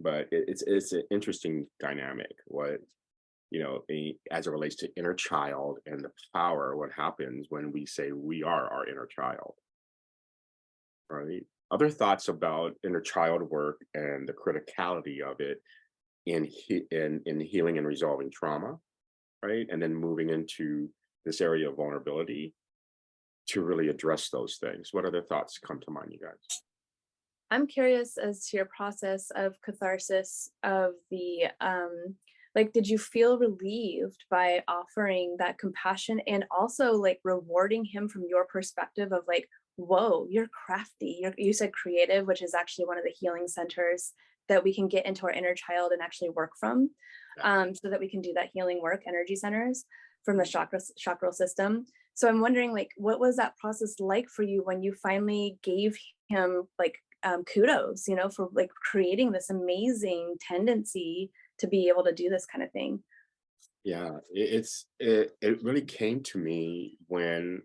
but it's an interesting dynamic, what as it relates to inner child and the power, what happens when we say we are our inner child, right? Other thoughts about inner child work and the criticality of it in healing and resolving trauma, right? And then moving into this area of vulnerability to really address those things. What other thoughts come to mind, you guys? I'm curious as to your process of catharsis of the Like, did you feel relieved by offering that compassion and also like rewarding him from your perspective of like, whoa, you're crafty. You said creative, which is actually one of the healing centers that we can get into our inner child and actually work from, so that we can do that healing work, energy centers from the chakral system. So I'm wondering, like, what was that process like for you when you finally gave him like kudos, you know, for like creating this amazing tendency to be able to do this kind of thing? Yeah, it really came to me when,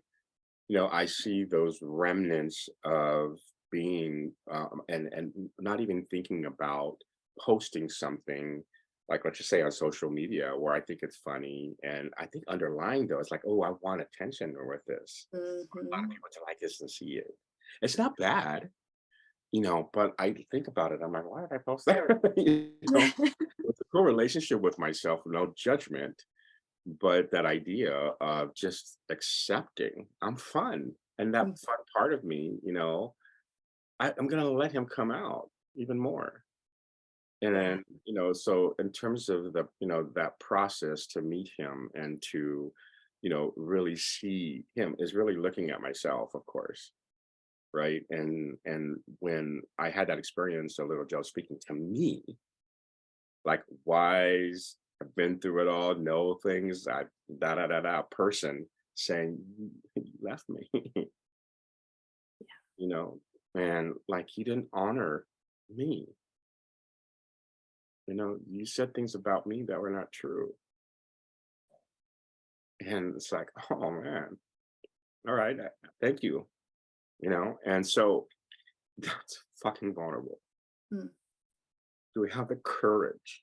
I see those remnants of being, and not even thinking about posting something, like, let's just say on social media, where I think it's funny, and I think underlying though, it's like, oh, I want attention with this. A lot of Hmm. people to like this and see it. It's not bad, but I think about it. I'm like, why did I post that? It's a cool relationship with myself, no judgment, but that idea of just accepting I'm fun. And that fun part of me, I'm gonna let him come out even more. And Yeah. then, so in terms of that process to meet him and to, really see him is really looking at myself, of course. Right. And when I had that experience, a little Joe speaking to me, like wise, I've been through it all, know things, I da da da da person saying, You left me, you know, and like he didn't honor me. You said things about me that were not true. And it's like, oh man, all right, thank you, and so that's fucking vulnerable. Mm. Do we have the courage?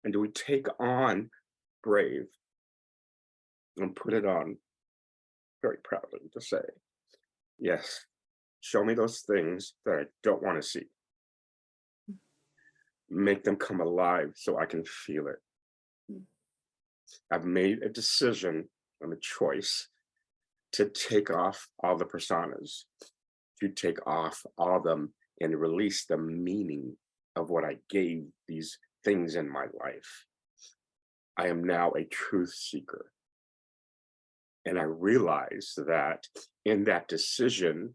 And do we take on brave and put it on very proudly to say, yes, show me those things that I don't want to see. Make them come alive so I can feel it. Mm. I've made a decision and a choice to take off all the personas, to take off all of them and release the meaning of what I gave these things in my life. I am now a truth seeker. And I realize that in that decision,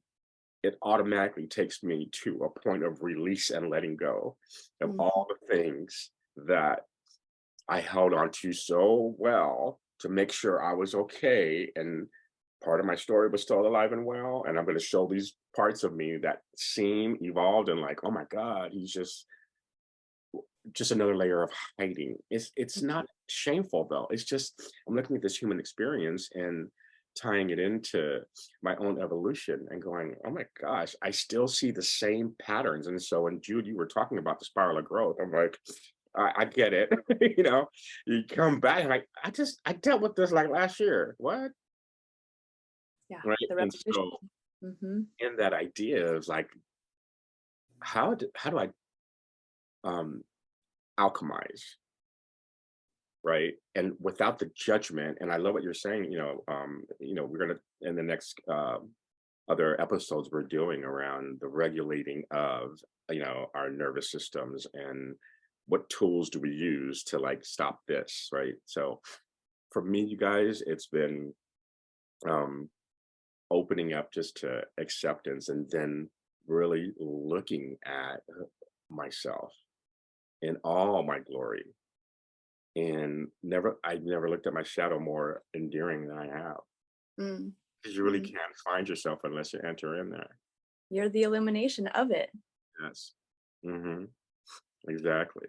it automatically takes me to a point of release and letting go of Mhm. all the things that I held on to so well to make sure I was okay. And part of my story was still alive and well. And I'm going to show these parts of me that seem evolved and like, oh my God, he's just another layer of hiding. It's not shameful though. It's just I'm looking at this human experience and tying it into my own evolution and going, oh my gosh, I still see the same patterns. And so when Jude, you were talking about the spiral of growth, I'm like, I get it. You come back like I dealt with this like last year. What? Yeah, Right. the And repetition. so Hmm. in that idea of like, how do I um alchemize? Right, and without the judgment, and I love what you're saying, we're gonna in the next other episodes we're doing around the regulating of our nervous systems and what tools do we use to like stop this, right? So for me, you guys, it's been um opening up just to acceptance and then really looking at myself in all my glory and I never looked at my shadow more endearing than I have. Mm. Because you really Mm. can't find yourself unless you enter in there. You're the illumination of it. Yes. Hmm. Exactly.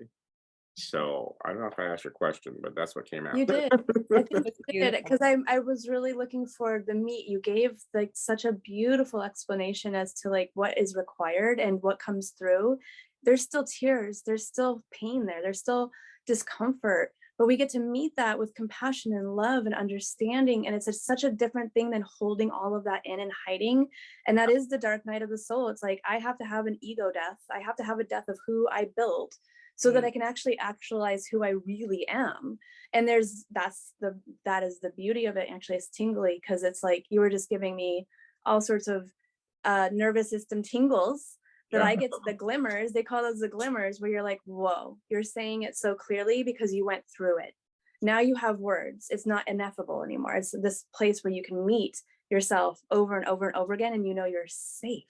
So I don't know if I asked your question, but that's what came out. You did. I think That's you did, beautiful. because I was really looking for the meat. You gave like such a beautiful explanation as to like what is required and what comes through. There's still tears, there's still pain there, there's still discomfort, but we get to meet that with compassion and love and understanding. And it's such a different thing than holding all of that in and hiding. And that is the dark night of the soul. It's like I have to have an ego death. I have to have a death of who I built so that Mm, I can actually actualize who I really am. And that is the beauty of it. Actually, it's tingly because it's like you were just giving me all sorts of nervous system tingles that I get to the glimmers. They call those the glimmers, where you're like, whoa, you're saying it so clearly because you went through it. Now you have words. It's not ineffable anymore. It's this place where you can meet yourself over and over and over again, and you know you're safe.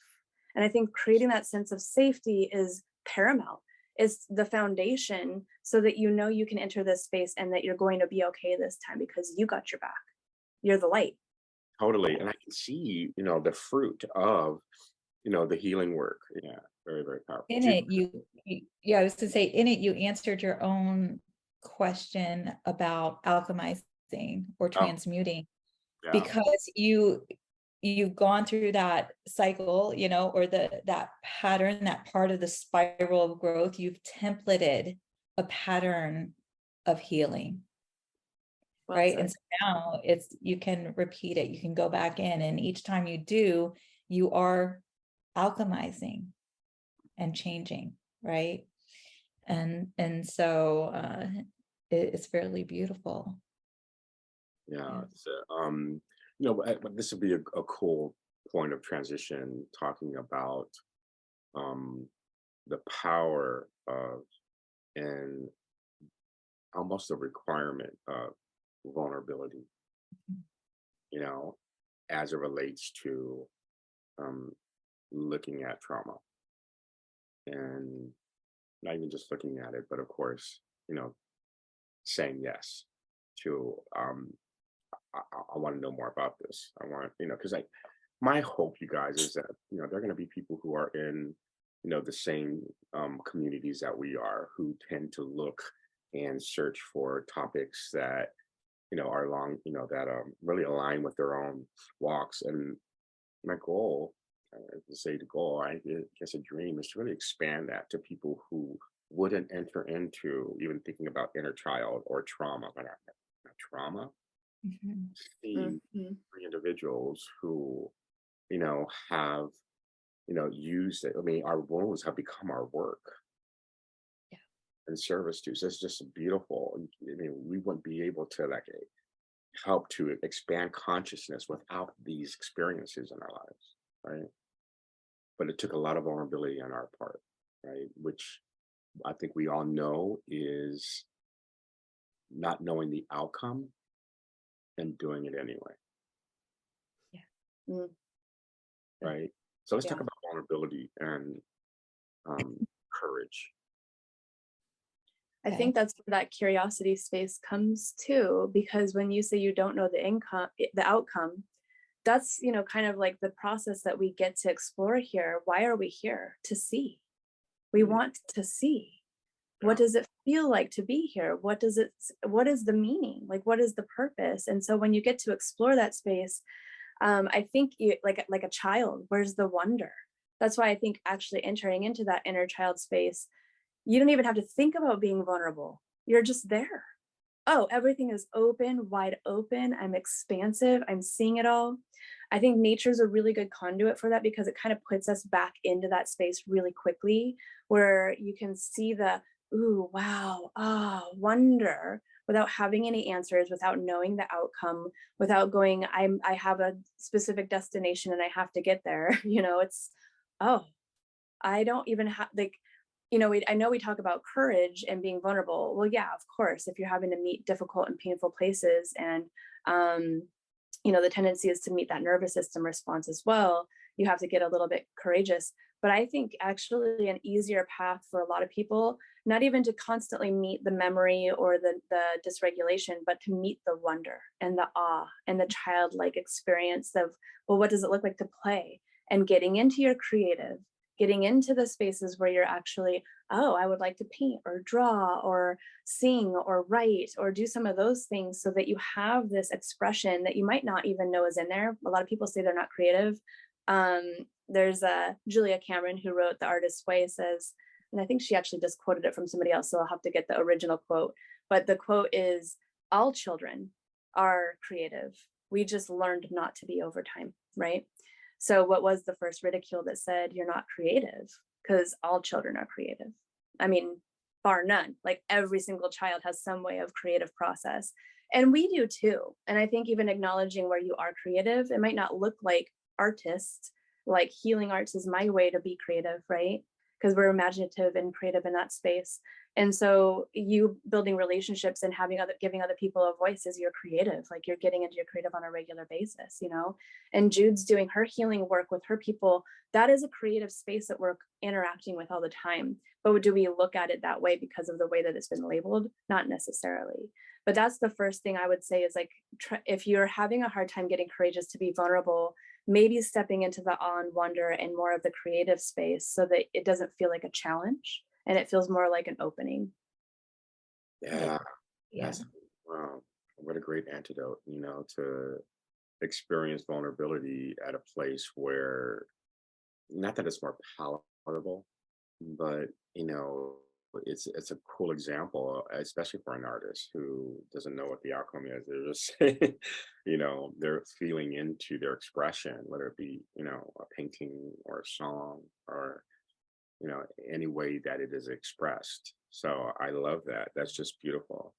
And I think creating that sense of safety is paramount. It's the foundation, so that you know you can enter this space and that you're going to be okay this time because you got your back. You're the light. Totally. And I can see, the fruit of, the healing work. Yeah. Very, very powerful. In it, yeah, I was to say, in it, you answered your own question about alchemizing or transmuting, Yeah. because you've gone through that cycle, or that pattern, that part of the spiral of growth. You've templated a pattern of healing. Well right. said. And so now you can repeat it, you can go back in, and each time you do, you are alchemizing and changing, right? And so it's fairly beautiful. Yeah. So, but this would be a cool point of transition, talking about the power of, and almost a requirement of, vulnerability, as it relates to looking at trauma, and not even just looking at it, but of course, saying yes to, I want to know more about this. I want, because my hope, you guys, is that, there are going to be people who are in, the same communities that we are, who tend to look and search for topics that, are along, that really align with their own walks. And my goal, to say the goal, I guess a dream, is to really expand that to people who wouldn't enter into even thinking about inner child or trauma, but not trauma. Mhm. See three individuals who, have, used it. I mean, our wounds have become our work. Yeah. And service to. So it's just beautiful. I mean, we wouldn't be able to help to expand consciousness without these experiences in our lives, right? But it took a lot of vulnerability on our part, right? Which I think we all know is not knowing the outcome and doing it anyway. Yeah. Mm. Right? So let's Yeah. talk about vulnerability and courage. I think that's where that curiosity space comes too, because when you say you don't know the outcome, that's, kind of like the process that we get to explore here. Why are we here? To see. We want to see. What does it feel like to be here? What is the meaning? Like, what is the purpose? And so when you get to explore that space, I think like a child, where's the wonder? That's why I think actually entering into that inner child space, you don't even have to think about being vulnerable. You're just there. Oh, everything is open, wide open. I'm expansive. I'm seeing it all. I think nature's a really good conduit for that, because it kind of puts us back into that space really quickly, where you can see the, ooh, wow, wonder, without having any answers, without knowing the outcome, without going, I have a specific destination and I have to get there. It's, oh, I don't even have, like, I know we talk about courage and being vulnerable. Well, yeah, of course, if you're having to meet difficult and painful places, and, the tendency is to meet that nervous system response as well, you have to get a little bit courageous. But I think actually an easier path for a lot of people, not even to constantly meet the memory or the dysregulation, but to meet the wonder and the awe and the childlike experience of, well, what does it look like to play? And getting into your creative, getting into the spaces where you're actually, oh, I would like to paint or draw or sing or write or do some of those things, so that you have this expression that you might not even know is in there. A lot of people say they're not creative. There's Julia Cameron, who wrote The Artist's Way, says, and I think she actually just quoted it from somebody else, so I'll have to get the original quote. But the quote is, all children are creative. We just learned not to be over time, right? So what was the first ridicule that said you're not creative? Because all children are creative. I mean, bar none. Like, every single child has some way of creative process. And we do too. And I think even acknowledging where you are creative, it might not look like artist, like healing arts is my way to be creative, right? Because we're imaginative and creative in that space. And so you building relationships and giving other people a voice is your creative, like you're getting into your creative on a regular basis, you know? And Jude's doing her healing work with her people. That is a creative space that we're interacting with all the time. But do we look at it that way because of the way that it's been labeled? Not necessarily. But that's the first thing I would say is like, if you're having a hard time getting courageous to be vulnerable, maybe stepping into the awe and wonder and more of the creative space so that it doesn't feel like a challenge and it feels more like an opening. Yeah, Yeah. that's wow. What a great antidote, to experience vulnerability at a place where, not that it's more palatable, but it's a cool example, especially for an artist who doesn't know what the outcome is. They're just they're feeling into their expression, whether it be a painting or a song or any way that it is expressed. So I love that. That's just beautiful.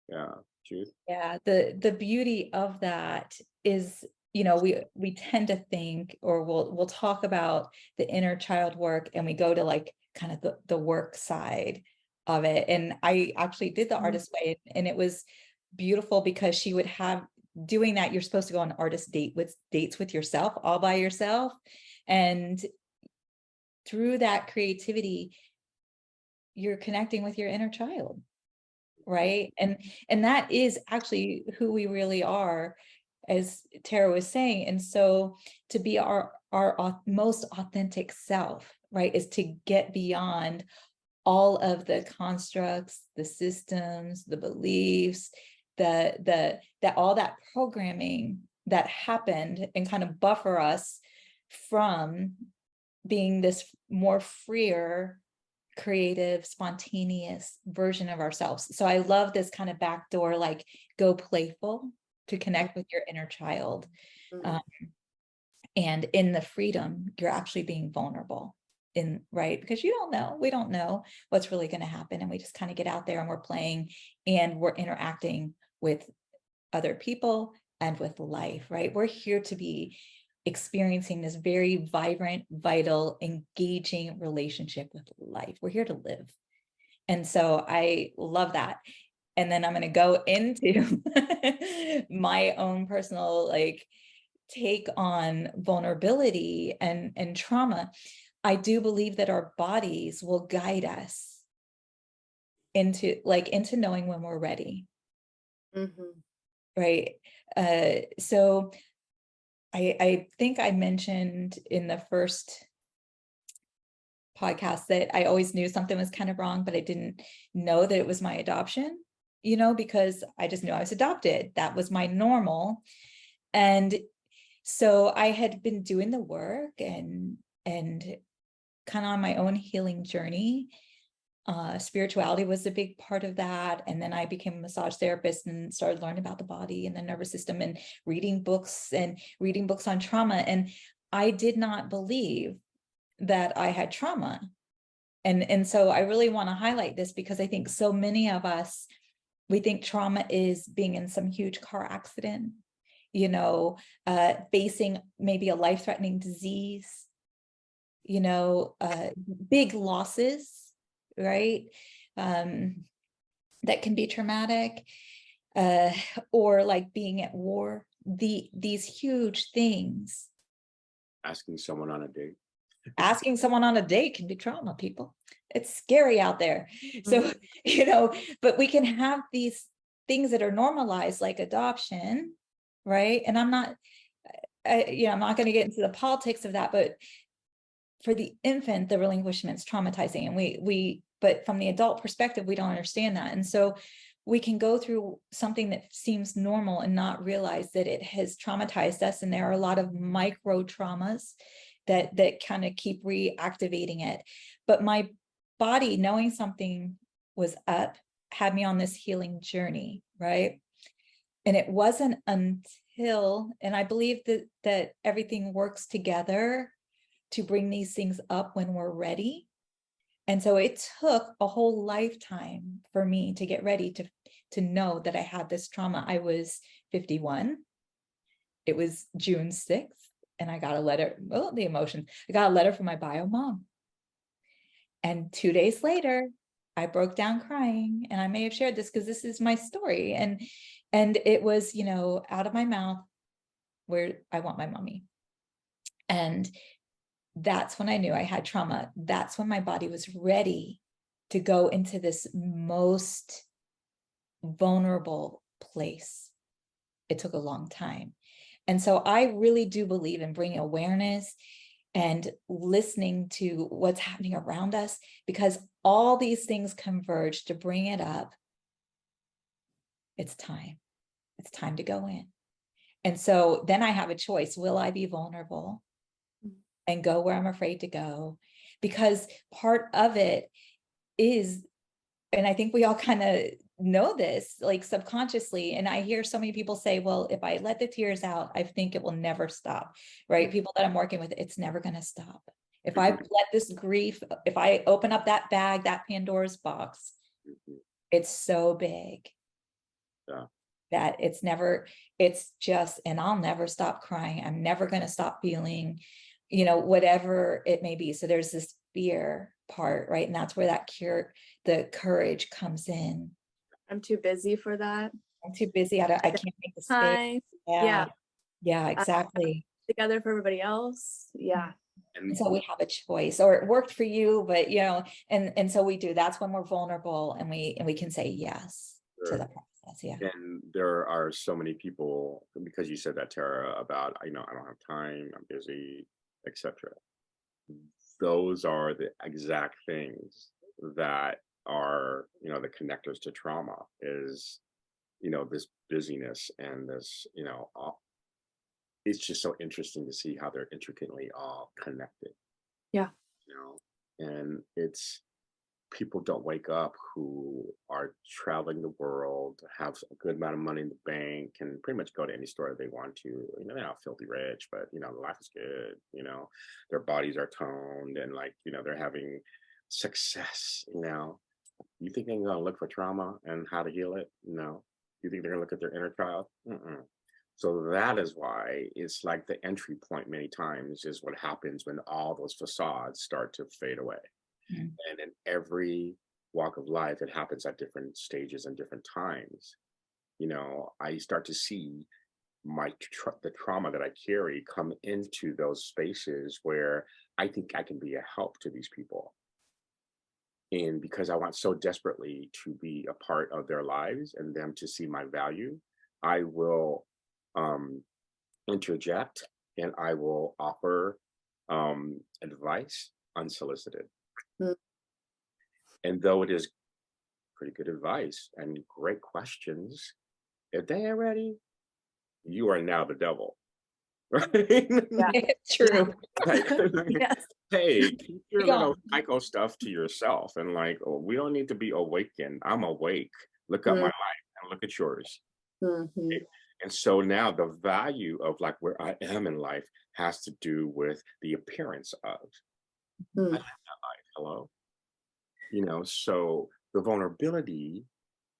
Yeah, Jude. Yeah, the beauty of that is, we tend to think, or we'll talk about the inner child work, and we go to like kind of the work side of it. And I actually did the Mhm. artist way, and it was beautiful because she would have doing that. You're supposed to go on artist dates with yourself, all by yourself, and through that creativity, you're connecting with your inner child, right? And that is actually who we really are, as Tara was saying. And so to be our most authentic self, right, is to get beyond all of the constructs, the systems, the beliefs, that all that programming that happened, and kind of buffer us from being this more freer, creative, spontaneous version of ourselves. So I love this kind of backdoor, like go playful to connect with your inner child. Mhm. And in the freedom, you're actually being vulnerable right? Because we don't know what's really going to happen. And we just kind of get out there and we're playing and we're interacting with other people and with life, right? We're here to be experiencing this very vibrant, vital, engaging relationship with life. We're here to live. And so I love that. And then I'm going to go into my own personal take on vulnerability and trauma. I do believe that our bodies will guide us into knowing when we're ready. Mhm. Right. So I think I mentioned in the first podcast that I always knew something was kind of wrong, but I didn't know that it was my adoption, because I just knew I was adopted. That was my normal. And so I had been doing the work and kind of on my own healing journey. Spirituality was a big part of that. And then I became a massage therapist and started learning about the body and the nervous system and reading books on trauma. And I did not believe that I had trauma. And so I really want to highlight this because I think so many of us, we think trauma is being in some huge car accident, facing maybe a life-threatening disease, big losses, right? That can be traumatic, or like being at war, these huge things. Asking someone on a date. Asking someone on a date can be trauma, people. It's scary out there. So, but we can have these things that are normalized, like adoption, right? And I'm not going to get into the politics of that, but for the infant, the relinquishment's traumatizing. And but from the adult perspective, we don't understand that. And so we can go through something that seems normal and not realize that it has traumatized us. And there are a lot of micro traumas that kind of keep reactivating it. But my body, knowing something was up, had me on this healing journey, right? And it wasn't until, and I believe that everything works together to bring these things up when we're ready. And so it took a whole lifetime for me to get ready to know that I had this trauma. I was 51. It was June 6th. and I got a letter, well, the emotion, I got a letter from my bio mom. And 2 days later, I broke down crying, and I may have shared this because this is my story. And it was, out of my mouth, where I want my mommy. And that's when I knew I had trauma. That's when my body was ready to go into this most vulnerable place. It took a long time. And so I really do believe in bringing awareness and listening to what's happening around us, because all these things converge to bring it up. It's time. It's time to go in. And so then I have a choice. Will I be vulnerable and go where I'm afraid to go? Because part of it is, and I think we all kind of know this, like subconsciously, and I hear so many people say, well, if I let the tears out, I think it will never stop, right? People that I'm working with, it's never going to stop. If I let this grief, if I open up that bag, that Pandora's box, it's so big. Yeah. That and I'll never stop crying. I'm never going to stop feeling, whatever it may be. So there's this fear part, right? And that's where the courage comes in. I'm too busy for that. I'm too busy. I can't make the space. Time. Yeah. Yeah, exactly. Together for everybody else. Yeah. And so we have a choice, or it worked for you, but and so we do. That's when we're vulnerable, and we can say yes to the process. Yeah. And there are so many people, because you said that, Tara, about I don't have time, I'm busy, etc. Those are the exact things that are the connectors to trauma, is this busyness and this it's just so interesting to see how they're intricately all connected. Yeah. And it's people don't wake up who are traveling the world, have a good amount of money in the bank, can pretty much go to any store they want to. They're not filthy rich, but life is good. Their bodies are toned, and they're having success. You think they're gonna look for trauma and how to heal it? No. You think they're gonna look at their inner child? Mm-mm. So that is why it's like the entry point many times is what happens when all those facades start to fade away. And in every walk of life, it happens at different stages and different times. I start to see the trauma that I carry come into those spaces where I think I can be a help to these people. And because I want so desperately to be a part of their lives and them to see my value, I will interject, and I will offer advice unsolicited. And though it is pretty good advice and great questions, if they ain't ready, you are now the devil. Right? Yeah. It's true. Like, Yes. hey, keep your Yeah. little psycho stuff to yourself. And we don't need to be awakened. I'm awake. Look at my life and look at yours. Mm-hmm. And so now the value of where I am in life has to do with the appearance of. I live that life. Hello. So the vulnerability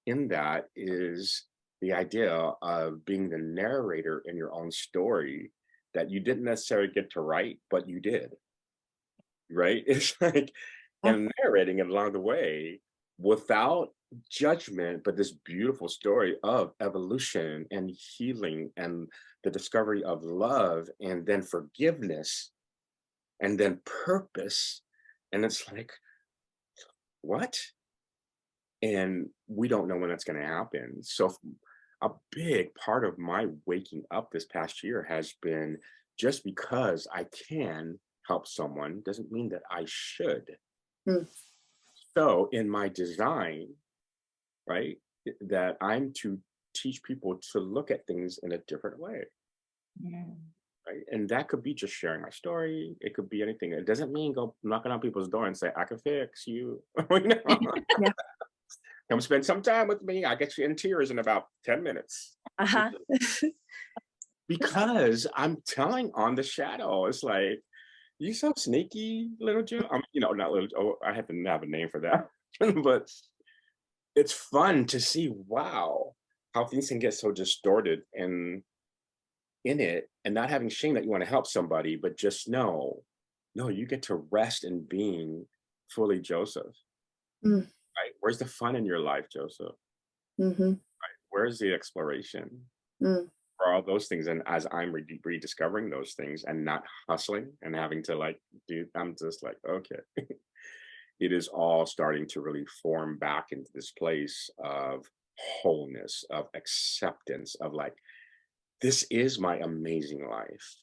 in that is the idea of being the narrator in your own story that you didn't necessarily get to write, but you did. Right? It's and narrating it along the way without judgment, but this beautiful story of evolution and healing and the discovery of love, and then forgiveness, and then purpose. And it's what? And we don't know when that's going to happen. So a big part of my waking up this past year has been, just because I can help someone doesn't mean that I should. So in my design, right, that I'm to teach people to look at things in a different way. Right? And that could be just sharing my story. It could be anything. It doesn't mean go knocking on people's door and say, I can fix you. Yeah. Come spend some time with me. I'll get you in tears in about 10 minutes. Because I'm telling on the shadow. It's you so sneaky, little Joe. Not little. Oh, I have to have a name for that. But it's fun to see, wow, how things can get so distorted and in it. and not having shame that you want to help somebody, but just know, no, you get to rest in being fully Joseph, Mm, right? Where's the fun in your life, Joseph? mhm, Where's the exploration? mm. For all those things, and as I'm rediscovering those things and not hustling and having to like do, I'm just like, okay, it is all starting to really form back into this place of wholeness, of acceptance, of like, this is my amazing life,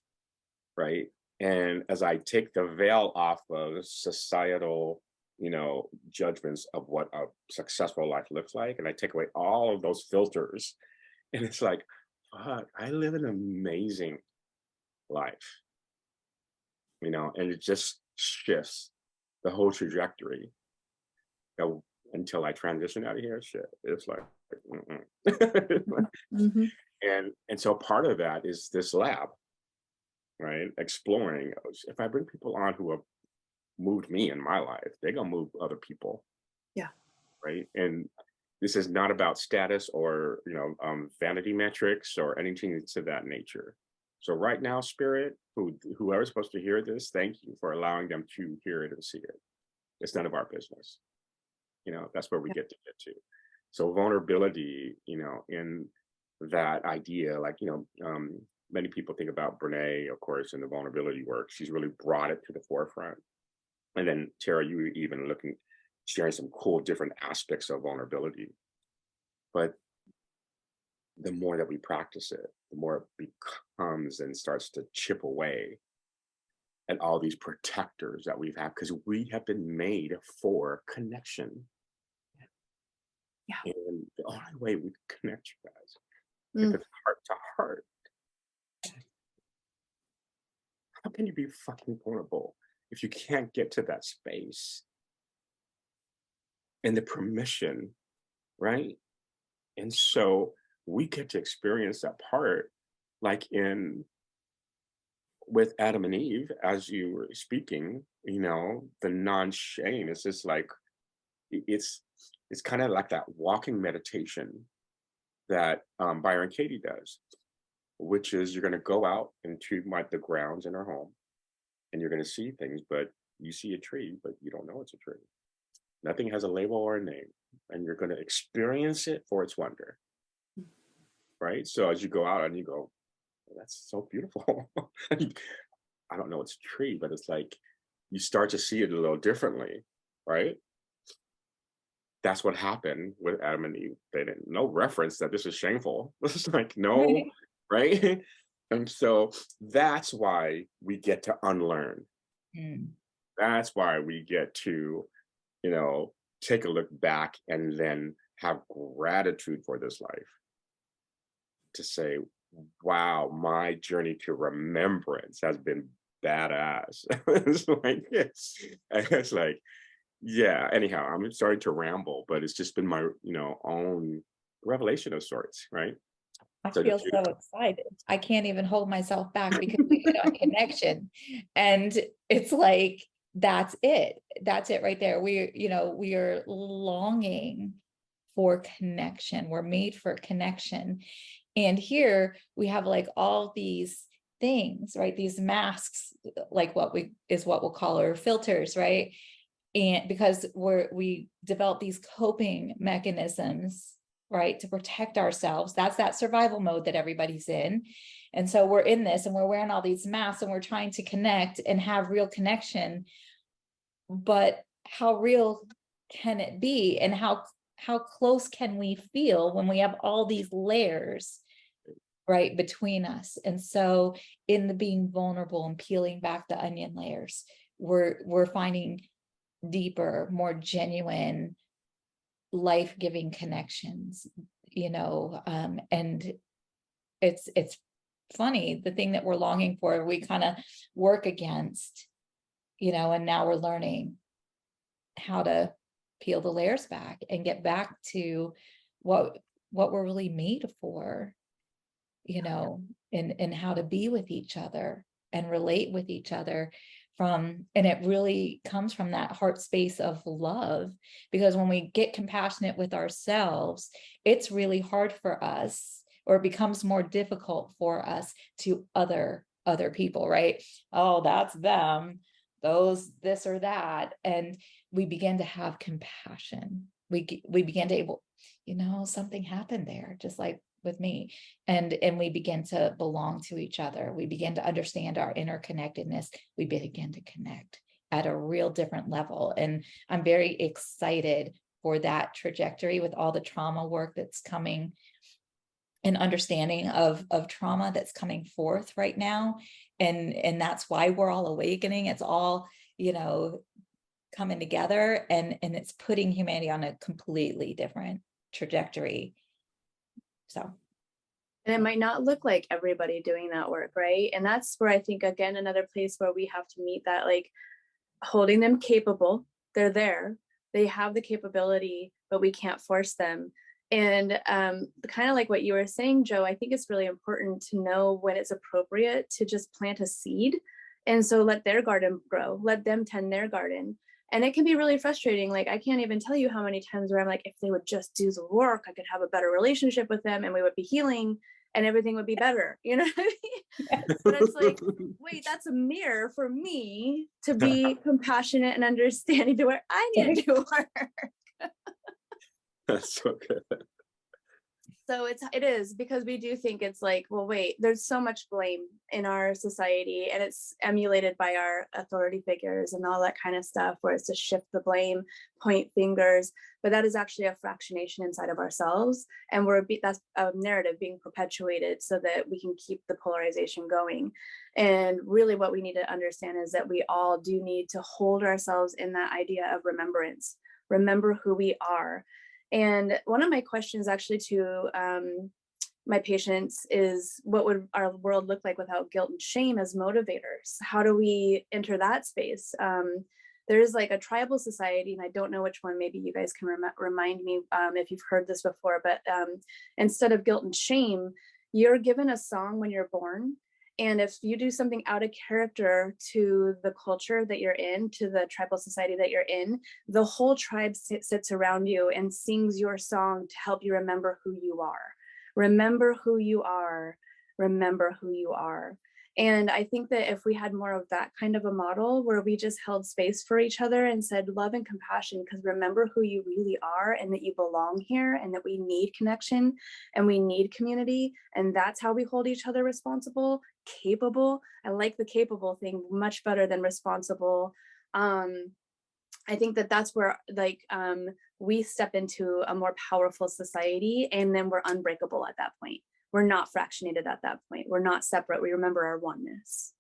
right? And as I take the veil off of societal, judgments of what a successful life looks like, and I take away all of those filters, and it's like, fuck, I live an amazing life, and it just shifts the whole trajectory. Until I transition out of here, shit, it's like, mm-mm. Mhm. and so part of that is this lab, right? Exploring. If I bring people on who have moved me in my life, they're gonna move other people, Yeah. right? And this is not about status or vanity metrics or anything to that nature. So right now, spirit, whoever's supposed to hear this, thank you for allowing them to hear it and see it. It's none of our business. That's where we Yeah. get to. So vulnerability, in that idea, like, many people think about Brene, of course, in the vulnerability work. She's really brought it to the forefront. And then Tara, you were even sharing some cool different aspects of vulnerability. But the more that we practice it, the more it becomes and starts to chip away at all these protectors that we've had, because we have been made for connection. Yeah. And the only way we can connect, you guys, Mm. if it's heart to heart, how can you be fucking vulnerable if you can't get to that space and the permission, right? And so we get to experience that part, like in with Adam and Eve, as you were speaking, the non-shame. It's just like it's kind of like that walking meditation that Byron Katie does, which is you're going to go out into the grounds in our home and you're going to see things, but you see a tree, but you don't know it's a tree. Nothing has a label or a name, and you're going to experience it for its wonder, right? So as you go out and you go, that's so beautiful. I don't know it's a tree, but it's like you start to see it a little differently, right? That's what happened with Adam and Eve. They didn't no reference that this is shameful. It's like no, right? And so that's why we get to unlearn. Mm. That's why we get to, take a look back and then have gratitude for this life. To say, wow, my journey to remembrance has been badass. It's like, yeah, anyhow, I'm starting to ramble, but it's just been my, own revelation of sorts, right? I So feel just so excited. I can't even hold myself back because we hit on connection. And it's like, that's it. That's it right there. We are longing for connection. We're made for connection. And here we have like all these things, right? These masks, like what we'll call our filters, right? And because we develop these coping mechanisms, right, to protect ourselves. That's that survival mode that everybody's in. And so we're in this and we're wearing all these masks and we're trying to connect and have real connection. But how real can it be? And how close can we feel when we have all these layers, right, between us? And so in the being vulnerable and peeling back the onion layers, we're finding deeper, more genuine, life-giving connections, and it's funny, the thing that we're longing for, we kind of work against, and now we're learning how to peel the layers back and get back to what we're really made for, and how to be with each other and relate with each other and it really comes from that heart space of love, because when we get compassionate with ourselves, it's really hard for us or it becomes more difficult for us to other people, right? Oh, that's them, those, this or that. And we begin to have compassion. We begin to able, something happened there, just like with me. And we begin to belong to each other. We begin to understand our interconnectedness. We begin to connect at a real different level. And I'm very excited for that trajectory with all the trauma work that's coming and understanding of trauma that's coming forth right now. And that's why we're all awakening. It's all, coming together, and it's putting humanity on a completely different trajectory. So. And it might not look like everybody doing that work, right? And that's where I think, again, another place where we have to meet that, like, holding them capable. They're there, they have the capability, but we can't force them. And kind of like what you were saying, Joe, I think it's really important to know when it's appropriate to just plant a seed. And so let their garden grow, let them tend their garden. And it can be really frustrating. Like, I can't even tell you how many times where I'm like, if they would just do the work, I could have a better relationship with them and we would be healing and everything would be better. You know what I mean? Yes. But it's like, wait, that's a mirror for me to be compassionate and understanding to where I need to do work. That's so good. So it is, because we do think it's like, well, wait, there's so much blame in our society, and it's emulated by our authority figures and all that kind of stuff, where it's to shift the blame, point fingers, but that is actually a fractionation inside of ourselves, and that's a narrative being perpetuated so that we can keep the polarization going. And really what we need to understand is that we all do need to hold ourselves in that idea of remembrance, remember who we are. And one of my questions actually to my patients is, what would our world look like without guilt and shame as motivators? How do we enter that space? There's like a tribal society, and I don't know which one, maybe you guys can remind me if you've heard this before, but instead of guilt and shame, you're given a song when you're born. And if you do something out of character to the culture that you're in, to the tribal society that you're in, the whole tribe sits around you and sings your song to help you remember who you are. Remember who you are. Remember who you are. And I think that if we had more of that kind of a model where we just held space for each other and said love and compassion, because remember who you really are and that you belong here and that we need connection and we need community. And that's how we hold each other responsible, capable. I like the capable thing much better than responsible. I think that that's where we step into a more powerful society, and then we're unbreakable at that point. We're not fractionated at that point. We're not separate. We remember our oneness.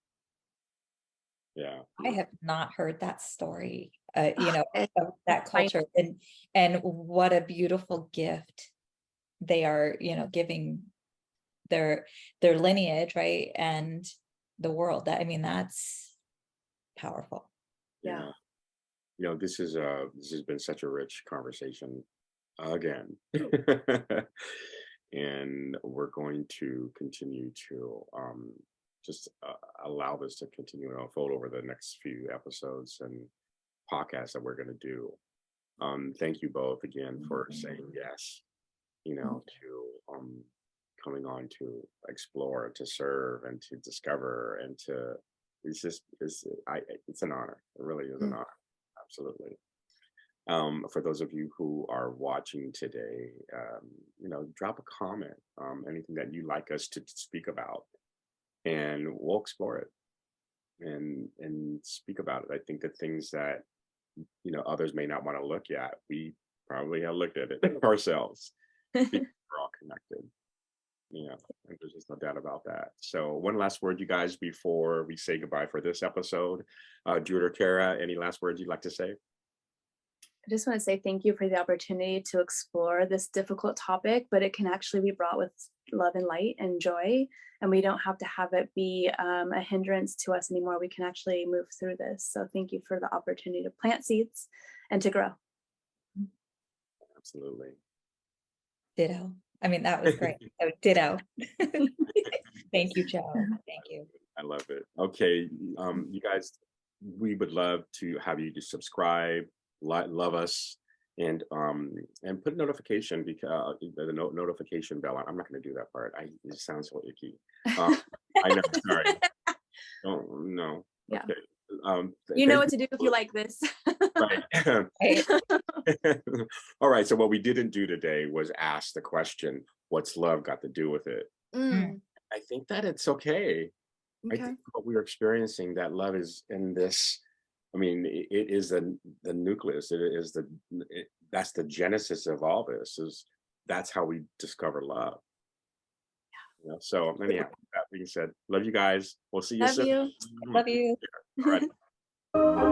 Yeah. I have not heard that story, of that culture, and what a beautiful gift they are, giving their lineage, right? And the world. That's powerful. Yeah. This has been such a rich conversation again. And we're going to continue to just allow this to continue to unfold over the next few episodes and podcasts that we're going to do. Thank you both again for saying yes, to coming on to explore, to serve, and to discover, and to it's an honor. It really is an honor. Absolutely. For those of you who are watching today, drop a comment, anything that you'd like us to speak about, and we'll explore it and speak about it. I think the things that, others may not want to look at, we probably have looked at it ourselves. We're all connected. And there's just no doubt about that. So one last word, you guys, before we say goodbye for this episode. Jude or Tara, any last words you'd like to say? I just want to say thank you for the opportunity to explore this difficult topic, but it can actually be brought with love and light and joy. And we don't have to have it be a hindrance to us anymore. We can actually move through this. So thank you for the opportunity to plant seeds and to grow. Absolutely. Ditto. That was great. Ditto. Thank you, Joe. Thank you. I love it. Okay. You guys, we would love to have you to subscribe, love us, and put notification, because the notification bell on. I'm not going to do that part. It sounds so icky. I know. Sorry. Oh no. Yeah. Okay. You know Thank what to do if you like this. Right. Right. All right. So what we didn't do today was ask the question, what's love got to do with it? Mm, I think that it's okay. I okay. think what we're experiencing, that love is in this. I mean, it is the nucleus. It is that's the genesis of all this. That's how we discover love. You know? So anyhow, with that being said, love you guys. We'll see you Love soon. you. Love you. All right.